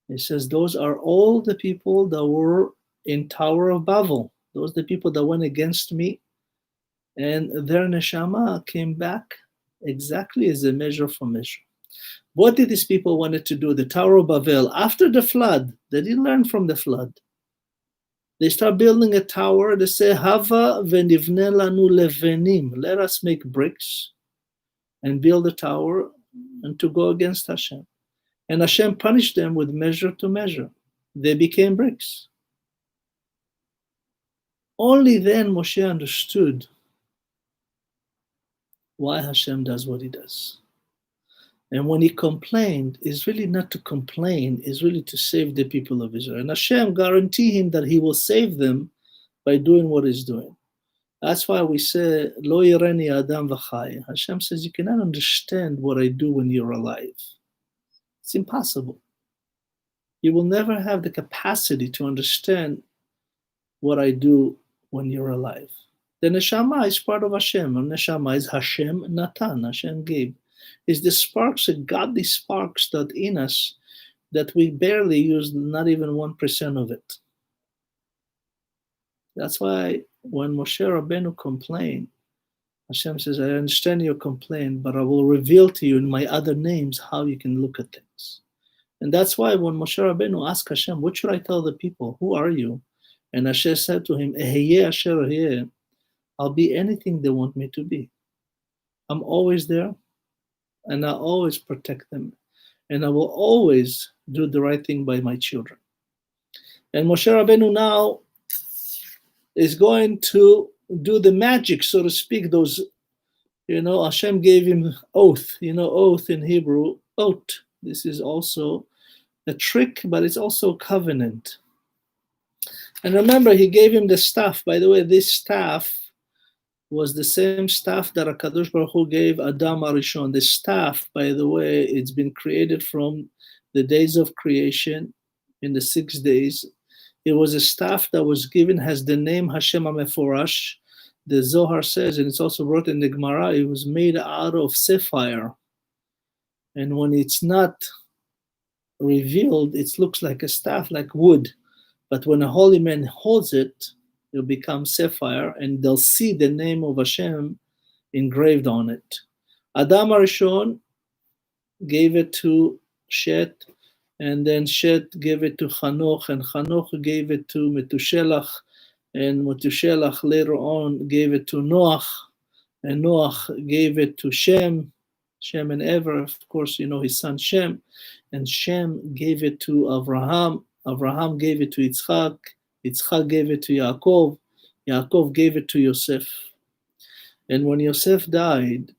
He says, those are all the people that were in Tower of Babel. Those are the people that went against me. And their neshama came back exactly as a measure for measure. What did these people wanted to do? The Tower of Babel, after the flood, they didn't learn from the flood. They start building a tower. They say, Hava v'nivne lanu levenim. Let us make bricks and build a tower and to go against Hashem. And Hashem punished them with measure to measure. They became bricks. Only then Moshe understood why Hashem does what he does. And when he complained, it's really not to complain, it's really to save the people of Israel. And Hashem guaranteed him that he will save them by doing what he's doing. That's why we say, Lo yireni adam v'chai. Hashem says, you cannot understand what I do when you're alive. It's impossible. You will never have the capacity to understand what I do when you're alive. The neshama is part of Hashem. And neshama is Hashem Natan, Hashem gave. It's the sparks, the godly sparks that in us that we barely use not even 1% of it. That's why when Moshe Rabbeinu complained, Hashem says, I understand your complaint, but I will reveal to you in my other names how you can look at things. And that's why when Moshe Rabbeinu asked Hashem, what should I tell the people? Who are you? And Hashem said to him, Eheyeh asher eheyeh, I'll be anything they want me to be. I'm always there, and I always protect them. And I will always do the right thing by my children. And Moshe Rabbeinu now is going to do the magic, so to speak, those, Hashem gave him oath, oath in Hebrew, oath. This is also a trick, but it's also covenant. And remember, he gave him the staff. By the way, this staff was the same staff that HaKadosh Baruch Hu gave Adam Arishon. The staff, by the way, it's been created from the days of creation in the 6 days. It was a staff that was given, has the name Hashem HaMeforash. The Zohar says, and it's also wrote in the Gemara, it was made out of sapphire. And when it's not revealed, it looks like a staff, like wood. But when a holy man holds it, it'll become sapphire, and they'll see the name of Hashem engraved on it. Adam Arishon gave it to Shet, and then Shet gave it to Chanoch, and Chanoch gave it to Metushelach, and Metushelach later on gave it to Noach, and Noach gave it to Shem and Ever, of course, his son Shem, and Shem gave it to Avraham. Avraham gave it to Yitzchak. Yitzchak gave it to Yaakov. Yaakov gave it to Yosef. And when Yosef died,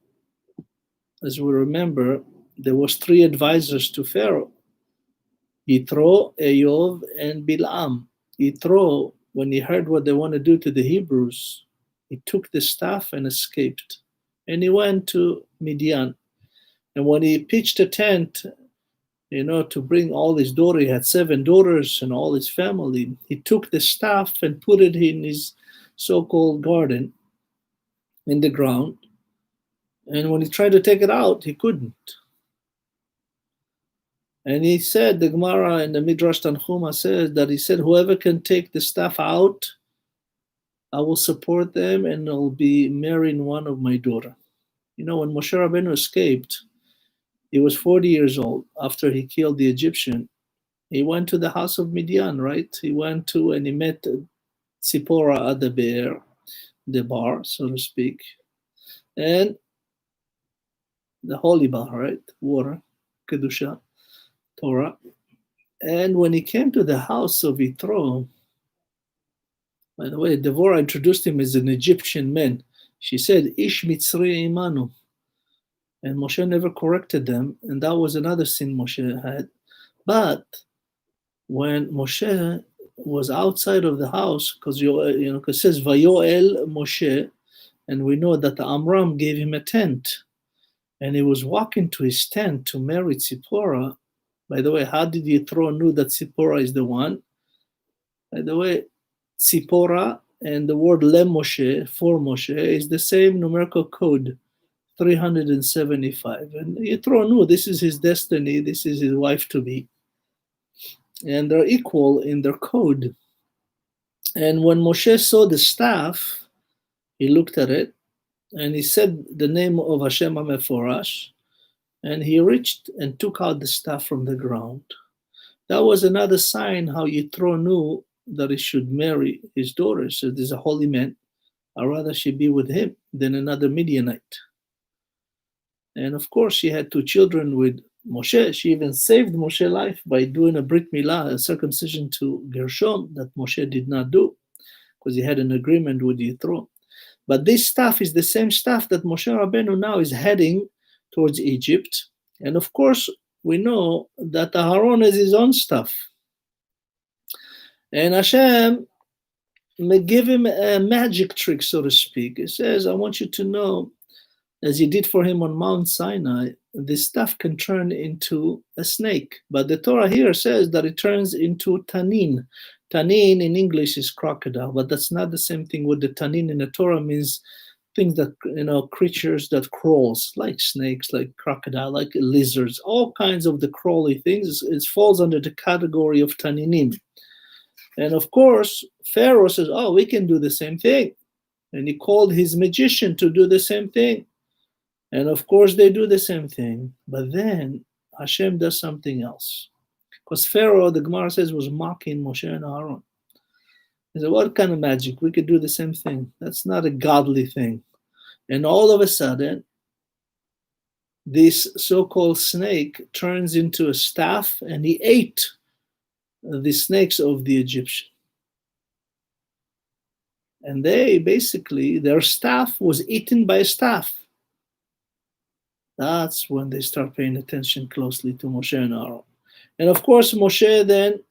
as we remember, there was 3 advisors to Pharaoh: Yitro, Eov, and Bilam. Yitro, when he heard what they want to do to the Hebrews, he took the staff and escaped. And he went to Midian. And when he pitched a tent, to bring all his daughters, he had 7 daughters and all his family, he took the staff and put it in his so-called garden in the ground. And when he tried to take it out, he couldn't. And he said, the Gemara and the Midrash Tanchuma says that he said, whoever can take the staff out, I will support them and I'll be marrying one of my daughter. When Moshe Rabbeinu escaped, he was 40 years old after he killed the Egyptian. He went to the house of Midian, right? He went to and he met Tzipporah at the bear, the bar, so to speak. And the holy bar, right? Water, Kedusha, Torah. And when he came to the house of Yitro, by the way, Devorah introduced him as an Egyptian man. She said, Ish Mitzri Imanu. And Moshe never corrected them, and that was another sin Moshe had. But when Moshe was outside of the house, because it says Vayoel Moshe, and we know that Amram gave him a tent, and he was walking to his tent to marry Tzipporah. By the way, how did Yitro know that Tzipporah is the one? By the way, Tzipporah and the word Le Moshe, for Moshe, is the same numerical code, 375. And Yitro knew this is his destiny, this is his wife to be. And they're equal in their code. And when Moshe saw the staff, he looked at it and he said the name of Hashem HaMeforash, and he reached and took out the staff from the ground. That was another sign how Yitro knew that he should marry his daughter. So there's a holy man. I'd rather she be with him than another Midianite. And of course, she had 2 children with Moshe. She even saved Moshe's life by doing a Brit Milah, a circumcision to Gershom that Moshe did not do because he had an agreement with Yitro. But this staff is the same staff that Moshe Rabbeinu now is heading towards Egypt. And of course, we know that Aharon has his own staff. And Hashem may give him a magic trick, so to speak. He says, I want you to know, as he did for him on Mount Sinai, this stuff can turn into a snake. But the Torah here says that it turns into tanin. Tanin in English is crocodile, but that's not the same thing. What the tanin in the Torah means, things that, creatures that crawls, like snakes, like crocodile, like lizards, all kinds of the crawly things. It falls under the category of taninim. And of course, Pharaoh says, oh, we can do the same thing. And he called his magician to do the same thing. And of course, they do the same thing. But then Hashem does something else. Because Pharaoh, the Gemara says, was mocking Moshe and Aaron. He said, what kind of magic? We could do the same thing. That's not a godly thing. And all of a sudden, this so-called snake turns into a staff, and he ate the snakes of the Egyptian. And their staff was eaten by a staff. That's when they start paying attention closely to Moshe and Aaron. And of course, Moshe then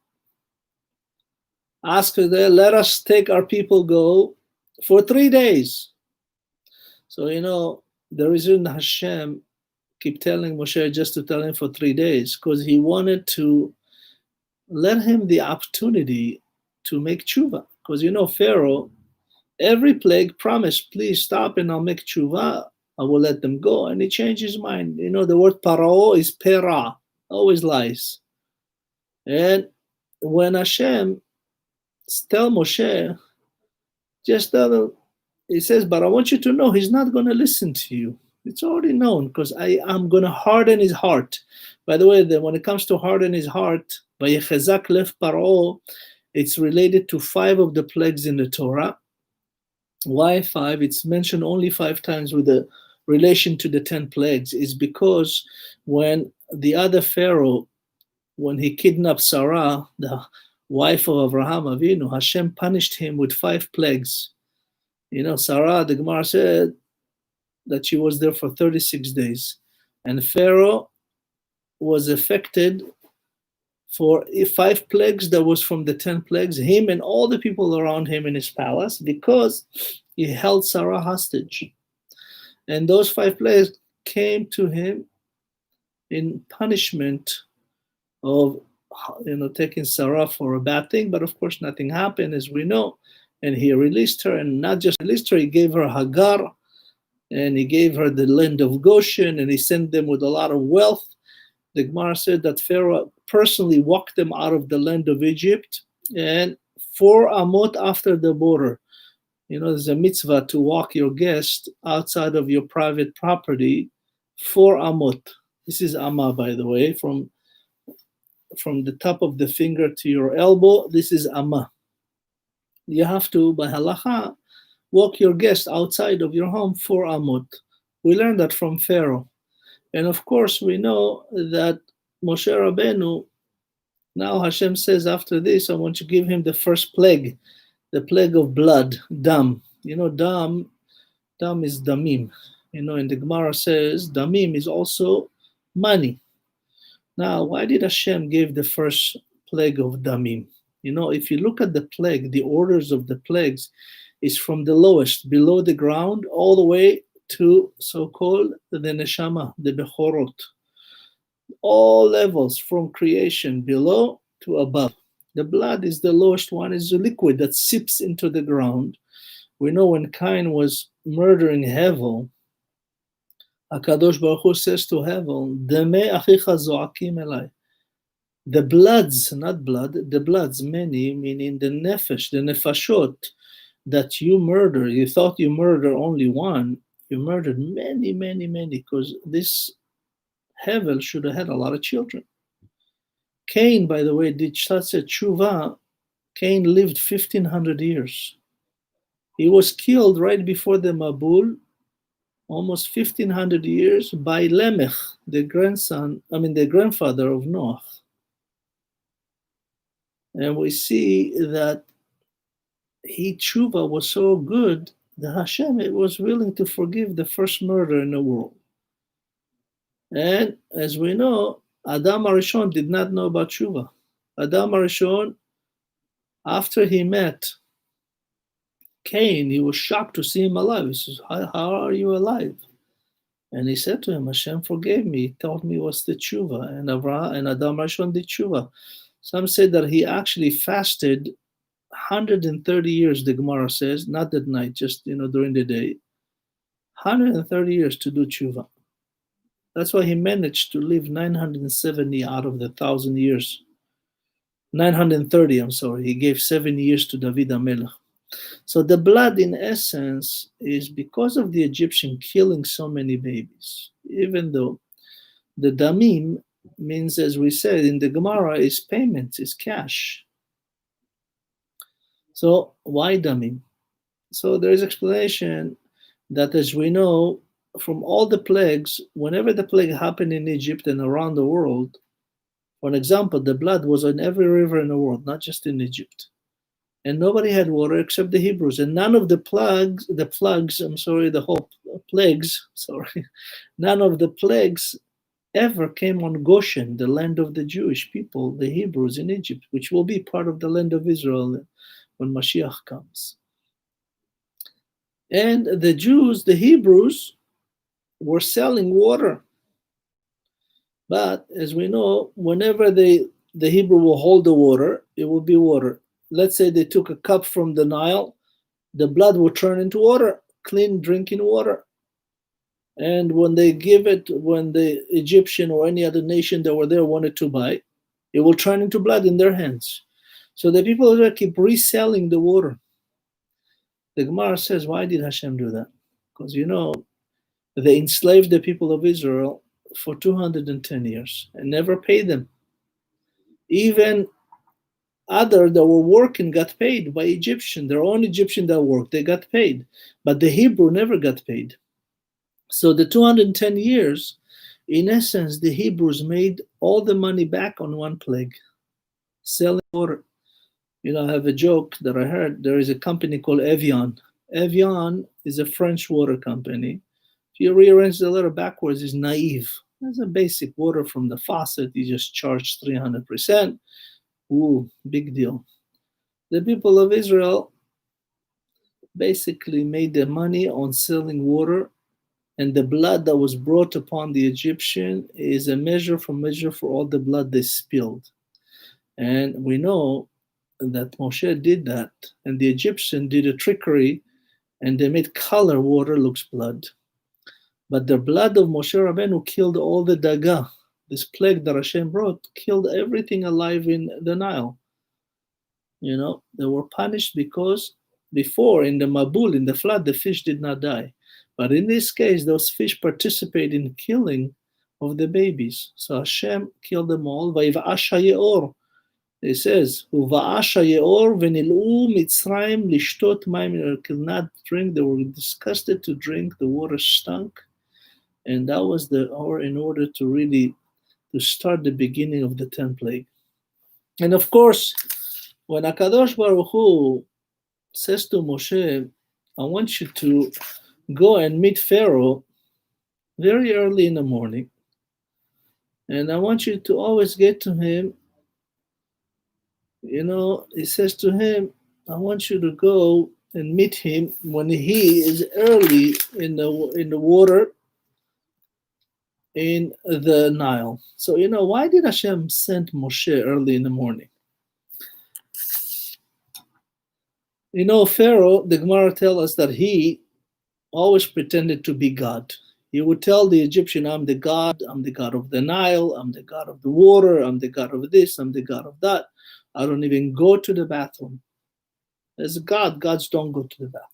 asked them, let us take our people go for 3 days. So, the reason Hashem keep telling Moshe just to tell him for 3 days, because he wanted to let him the opportunity to make tshuva. Because, Pharaoh, every plague promised, please stop and I'll make tshuva. I will let them go. And he changed his mind. The word paro is pera, always lies. And when Hashem tell Moshe, just tell him, he says, but I want you to know he's not going to listen to you. It's already known, because I'm going to harden his heart. By the way, when it comes to harden his heart, Vayechezak lev paro, it's related to 5 of the plagues in the Torah. Why 5? It's mentioned only 5 times with the relation to the 10 plagues. Is because when the other Pharaoh, when he kidnapped Sarah, the wife of Abraham Avinu, Hashem punished him with 5 plagues. Sarah, the Gemara said that she was there for 36 days. And Pharaoh was affected for 5 plagues that was from the 10 plagues, him and all the people around him in his palace, because he held Sarah hostage. And those 5 plagues came to him in punishment of taking Sarah for a bad thing, but of course nothing happened, as we know. And he released her, and not just released her, he gave her Hagar, and he gave her the land of Goshen, and he sent them with a lot of wealth. The Gemara said that Pharaoh personally walked them out of the land of Egypt, and 4 amot after the border. There's a mitzvah to walk your guest outside of your private property, 4 amot. This is amma, by the way, from the top of the finger to your elbow. This is amma. You have to, by halacha, walk your guest outside of your home 4 amot. We learned that from Pharaoh. And of course, we know that Moshe Rabbeinu, now Hashem says after this, I want to give him the first plague, the plague of blood, dam. Dam is damim. And the Gemara says damim is also money. Now, why did Hashem give the first plague of damim? If you look at the plague, the orders of the plagues is from the lowest, below the ground, all the way to so-called the neshama, the bechorot. All levels from creation, below to above. The blood is the lowest one, is a liquid that seeps into the ground. We know when Cain was murdering Hevel, HaKadosh Baruch Hu says to Hevel, Demei achicha zoakim elai. The bloods, not blood, the bloods, many, meaning the nefesh, the nefashot, that you murder. You thought you murdered only one, you murdered many, many, many, because this Hevel should have had a lot of children. Cain, by the way, did such a tshuva. Cain lived 1,500 years. He was killed right before the Mabul, almost 1,500 years, by Lemech, the grandfather of Noah. And we see that tshuva was so good that Hashem was willing to forgive the first murder in the world. And as we know, Adam HaRishon did not know about tshuva. Adam HaRishon, after he met Cain, he was shocked to see him alive. He says, how are you alive? And he said to him, Hashem forgave me. He told me what's the tshuva. And Adam HaRishon did tshuva. Some say that he actually fasted 130 years, the Gemara says, not at night, just during the day. 130 years to do tshuva. That's why he managed to live 970 out of the 1,000 years. 930, I'm sorry. He gave 7 years to David HaMelech. So the blood, in essence, is because of the Egyptian killing so many babies. Even though the damim means, as we said in the Gemara, is payment, is cash. So why damim? So there is explanation that, as we know, from all the plagues, whenever the plague happened in Egypt and around the world, for example, the blood was on every river in the world, not just in Egypt. And nobody had water except the Hebrews. And none of the plagues, none of the plagues ever came on Goshen, the land of the Jewish people, the Hebrews in Egypt, which will be part of the land of Israel when Mashiach comes. And the Jews, the Hebrews, were selling water. But as we know, whenever the Hebrew will hold the water, it will be water. Let's say they took a cup from the Nile, the blood will turn into water, clean drinking water. And when they give it, when the Egyptian or any other nation that were there wanted to buy, it will turn into blood in their hands. So the people there keep reselling the water. The Gemara says, why did Hashem do that? Because, they enslaved the people of Israel for 210 years and never paid them. Even others that were working got paid by Egyptian. Their own Egyptian that worked, they got paid. But the Hebrew never got paid. So the 210 years, in essence, the Hebrews made all the money back on one plague, selling water. I have a joke that I heard. There is a company called Evian. Evian is a French water company. If you rearrange the letter backwards, it's naive. That's a basic water from the faucet. You just charge 300%. Ooh, big deal. The people of Israel basically made their money on selling water, and the blood that was brought upon the Egyptian is a measure for all the blood they spilled. And we know that Moshe did that, and the Egyptian did a trickery, and they made color water looks blood. But the blood of Moshe Rabbeinu killed all the daga. This plague that Hashem brought killed everything alive in the Nile. They were punished because before, in the Mabul, in the flood, the fish did not die. But in this case, those fish participate in killing of the babies. So Hashem killed them all. Vayiv'asha ye'or. It says, Uva'asha ye'or v'nil'u Mitzrayim lishtot mayim. Could not drink. They were disgusted to drink. The water stunk. And that was in order to really to start the beginning of the 10th plague. And of course, when HaKadosh Baruch Hu says to Moshe, I want you to go and meet Pharaoh very early in the morning, and I want you to always get to him. He says to him, I want you to go and meet him when he is early in the water in the Nile. So, why did Hashem send Moshe early in the morning? Pharaoh, the Gemara tells us that he always pretended to be God. He would tell the Egyptian, I'm the God of the Nile, I'm the God of the water, I'm the God of this, I'm the God of that. I don't even go to the bathroom. As a God, gods don't go to the bathroom.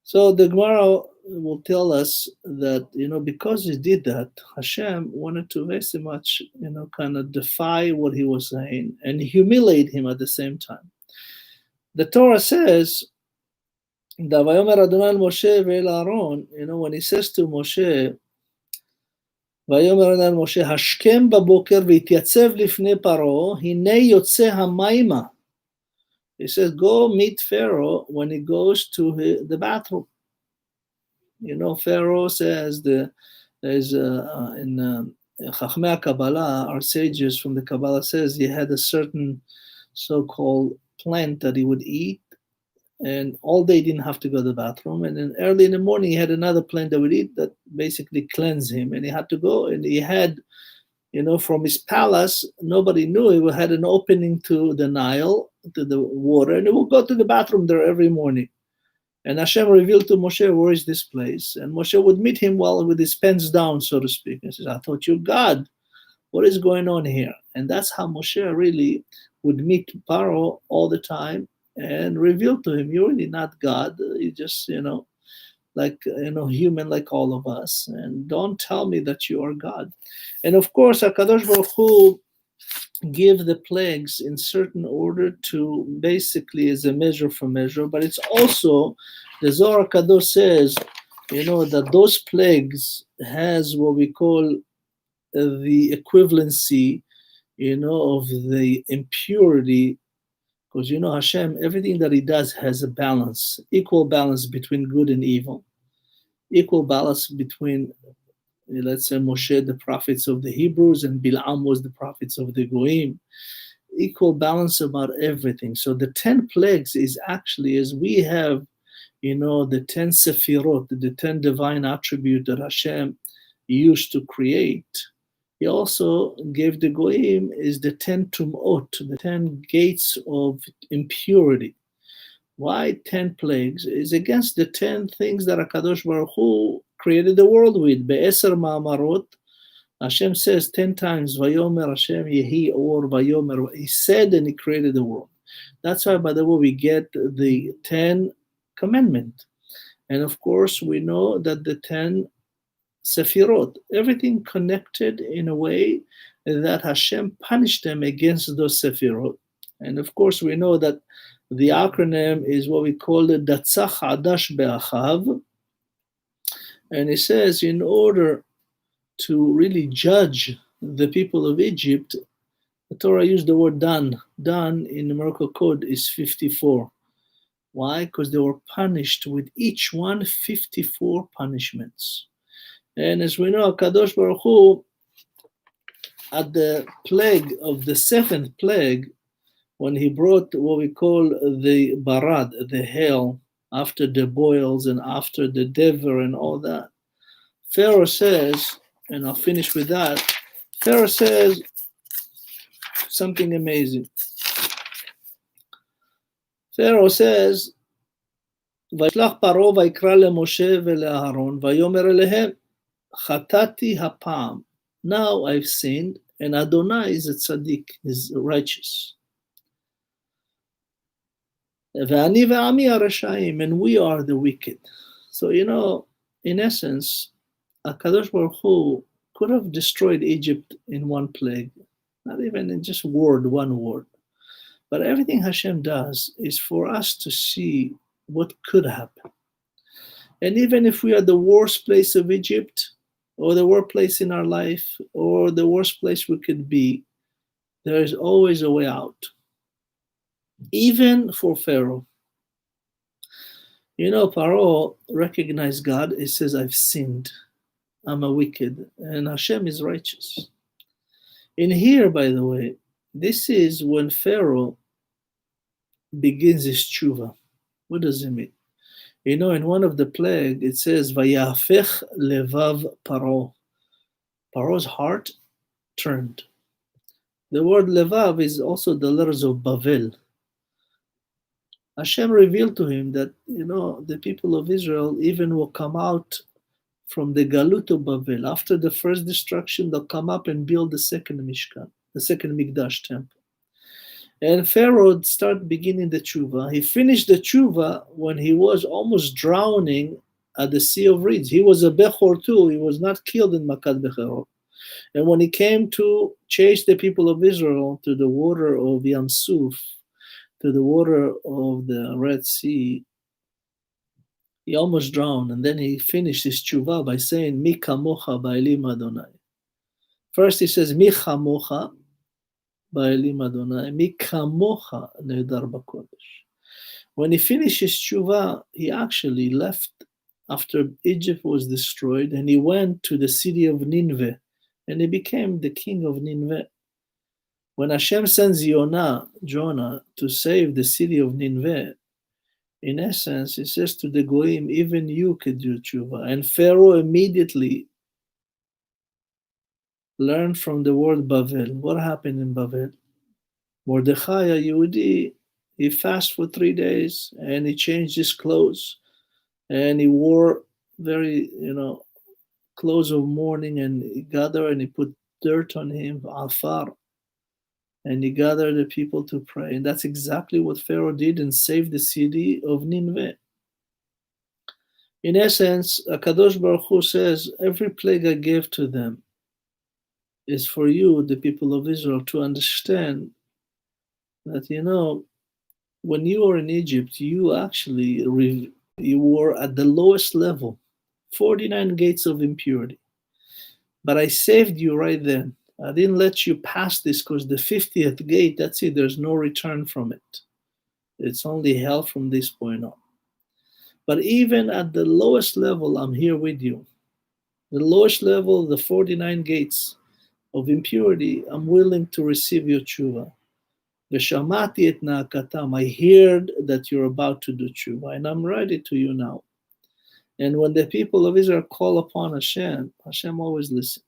So the Gemara will tell us that, because he did that, Hashem wanted to very much, kind of defy what he was saying and humiliate him at the same time. The Torah says, Vayomer Adonai el Moshe ve'el Aaron, when he says to Moshe, Vayomer Adonai el Moshe, Hashkem baboker v'yityatzeb lifnei Paro, hinei yotze hamayma. He says, go meet Pharaoh when he goes to the bathroom. Pharaoh says, in Chachmei Kabbalah, our sages from the Kabbalah says he had a certain so-called plant that he would eat, and all day he didn't have to go to the bathroom. And then early in the morning, he had another plant that would eat that basically cleansed him, and he had to go. And he had, from his palace, nobody knew he had an opening to the Nile, to the water, and he would go to the bathroom there every morning. And Hashem revealed to Moshe, where is this place? And Moshe would meet him while with his pants down, so to speak. And says, I thought you're God. What is going on here? And that's how Moshe really would meet Paro all the time and reveal to him, you're really not God. You just, like, human like all of us. And don't tell me that you are God. And of course, HaKadosh Baruch Hu give the plagues in certain order to basically as a measure for measure, but it's also, the Zohar Kadosh says, that those plagues has what we call the equivalency, of the impurity, because Hashem, everything that he does has a balance, equal balance between good and evil, equal balance between, let's say, Moshe, the prophets of the Hebrews, and Bil'am was the prophets of the Goyim, equal balance about everything. So the 10 plagues is actually, as we have, the 10 Sefirot, the 10 divine attributes that Hashem used to create, he also gave the Goyim is the 10 Tum'ot, the 10 gates of impurity. Why 10 plagues? Is against the 10 things that HaKadosh Baruch Hu created the world with. Be'eser ma'amarot, Hashem says 10 times, Vayomer Hashem Yehi Or Vayomer. He said and he created the world. That's why, by the way, we get the 10 commandments. And of course, we know that the 10 Sefirot, everything connected in a way that Hashem punished them against those Sefirot. And of course, we know that the acronym is what we call the Datzach Adash Be'achav. And it says, in order to really judge the people of Egypt, the Torah used the word Dan. Dan in numerical code is 54. Why? Because they were punished with each one 54 punishments. And as we know, Kadosh Baruch Hu, at the plague of the 7th plague, when he brought what we call the barad, the hail, after the boils and after the dever and all that, Pharaoh says, and I'll finish with that, Pharaoh says something amazing. Pharaoh says, וישלח פרעה ויקרא למשה ולאהרון, ויאמר אליהם, חטאתי הפעם. Now I've sinned, and Adonai is a tzaddik, is righteous. ואני ועמי הרשעים, and we are the wicked. So, in essence, HaKadosh Baruch Hu could have destroyed Egypt in one plague, not even in just one word. But everything Hashem does is for us to see what could happen. And even if we are the worst place of Egypt, or the worst place in our life, or the worst place we could be, there is always a way out. Even for Pharaoh. Paro recognized God. He says, I've sinned. I'm a wicked. And Hashem is righteous. In here, by the way, this is when Pharaoh begins his tshuva. What does it mean? In one of the plague, it says, Vayafech levav Paro. Paro's heart turned. The word levav is also the letters of Bavel. Hashem revealed to him that, the people of Israel even will come out from the Galut of Bavel. After the first destruction, they'll come up and build the second Mishkan, the second Mikdash temple. And Pharaoh started beginning the tshuva. He finished the tshuva when he was almost drowning at the Sea of Reeds. He was a Bechor too. He was not killed in Makat Becherot. And when he came to chase the people of Israel to the water of Yam Suf, to the water of the Red Sea, he almost drowned. And then he finished his tshuva by saying, Mi kamocha ba'elim Adonai. First he says, Mi chamocha ba'elim Adonai, Mi kamocha nehedar b'kodesh. When he finished his tshuva, he actually left after Egypt was destroyed, and he went to the city of Nineveh, and he became the king of Nineveh. When Hashem sends Jonah to save the city of Nineveh, in essence, he says to the Goyim, even you could do tshuva. And Pharaoh immediately learned from the word Bavel. What happened in Bavel? Mordechai, a Yehudi, he fasted for 3 days and he changed his clothes and he wore very, clothes of mourning, and he gathered and he put dirt on him, afar, and he gathered the people to pray. And that's exactly what Pharaoh did and saved the city of Nineveh. In essence, Kadosh Baruch Hu says, every plague I gave to them is for you, the people of Israel, to understand that, when you were in Egypt, you actually you were at the lowest level, 49 gates of impurity. But I saved you right then. I didn't let you pass this because the 50th gate, that's it, there's no return from it. It's only hell from this point on. But even at the lowest level, I'm here with you. The lowest level, the 49 gates of impurity, I'm willing to receive your tshuva. V'shamati et na'akatam, I heard that you're about to do tshuva, and I'm ready to you now. And when the people of Israel call upon Hashem, Hashem always listens.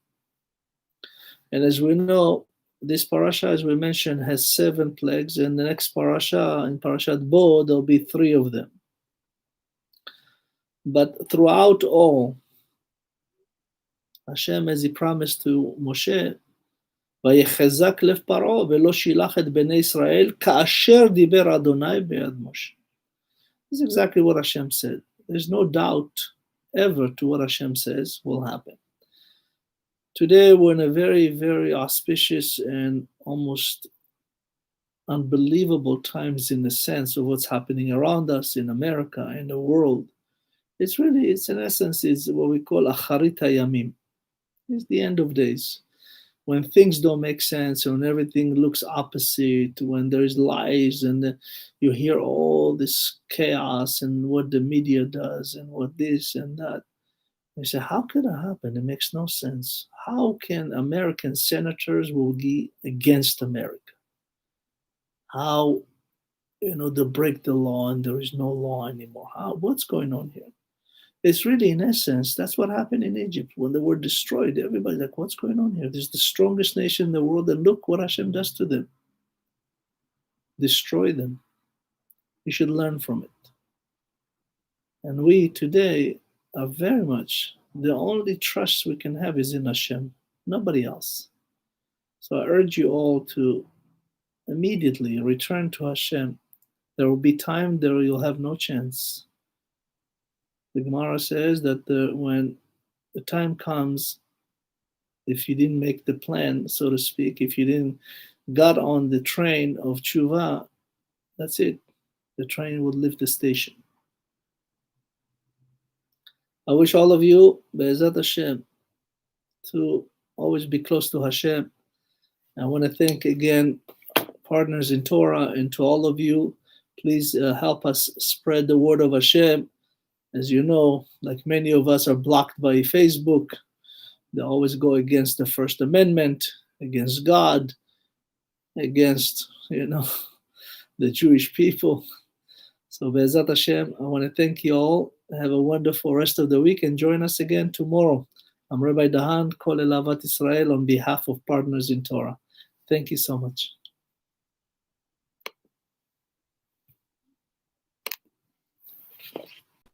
And as we know, this parasha, as we mentioned, has 7 plagues, and the next parasha, in Parashat VA'ERA, there'll be 3 of them. But throughout all, Hashem, as he promised to Moshe, ויחזק לב פרעה ולא שילח את בני ישראל כאשר דיבר אדוני ביד משה. This is exactly what Hashem said. There's no doubt ever to what Hashem says will happen. Today we're in a very, very auspicious and almost unbelievable times in the sense of what's happening around us in America, in the world. It's in essence, it's what we call acharit hayamim. It's the end of days. When things don't make sense, when everything looks opposite, when there's lies and you hear all this chaos and what the media does and what this and that. You say, how could that happen? It makes no sense. How can American senators will be against America? How, they break the law and there is no law anymore? What's going on here? It's really, in essence, that's what happened in Egypt. When they were destroyed, everybody's like, what's going on here? This is the strongest nation in the world, and look what Hashem does to them. Destroy them. You should learn from it. And we today are very much, the only trust we can have is in Hashem, nobody else. So I urge you all to immediately return to Hashem. There will be time there you'll have no chance. The Gemara says that when the time comes, if you didn't make the plan, so to speak, if you didn't got on the train of tshuva, that's it. The train would leave the station. I wish all of you, Be'ezat Hashem, to always be close to Hashem. I want to thank again partners in Torah, and to all of you, please help us spread the word of Hashem. As you know, like many of us are blocked by Facebook. They always go against the First Amendment, against God, against, the Jewish people. So Be'ezat Hashem, I want to thank you all. Have a wonderful rest of the week and join us again tomorrow. I'm Rabbi Dahan, Kol Elavat Israel, on behalf of Partners in Torah. Thank you so much.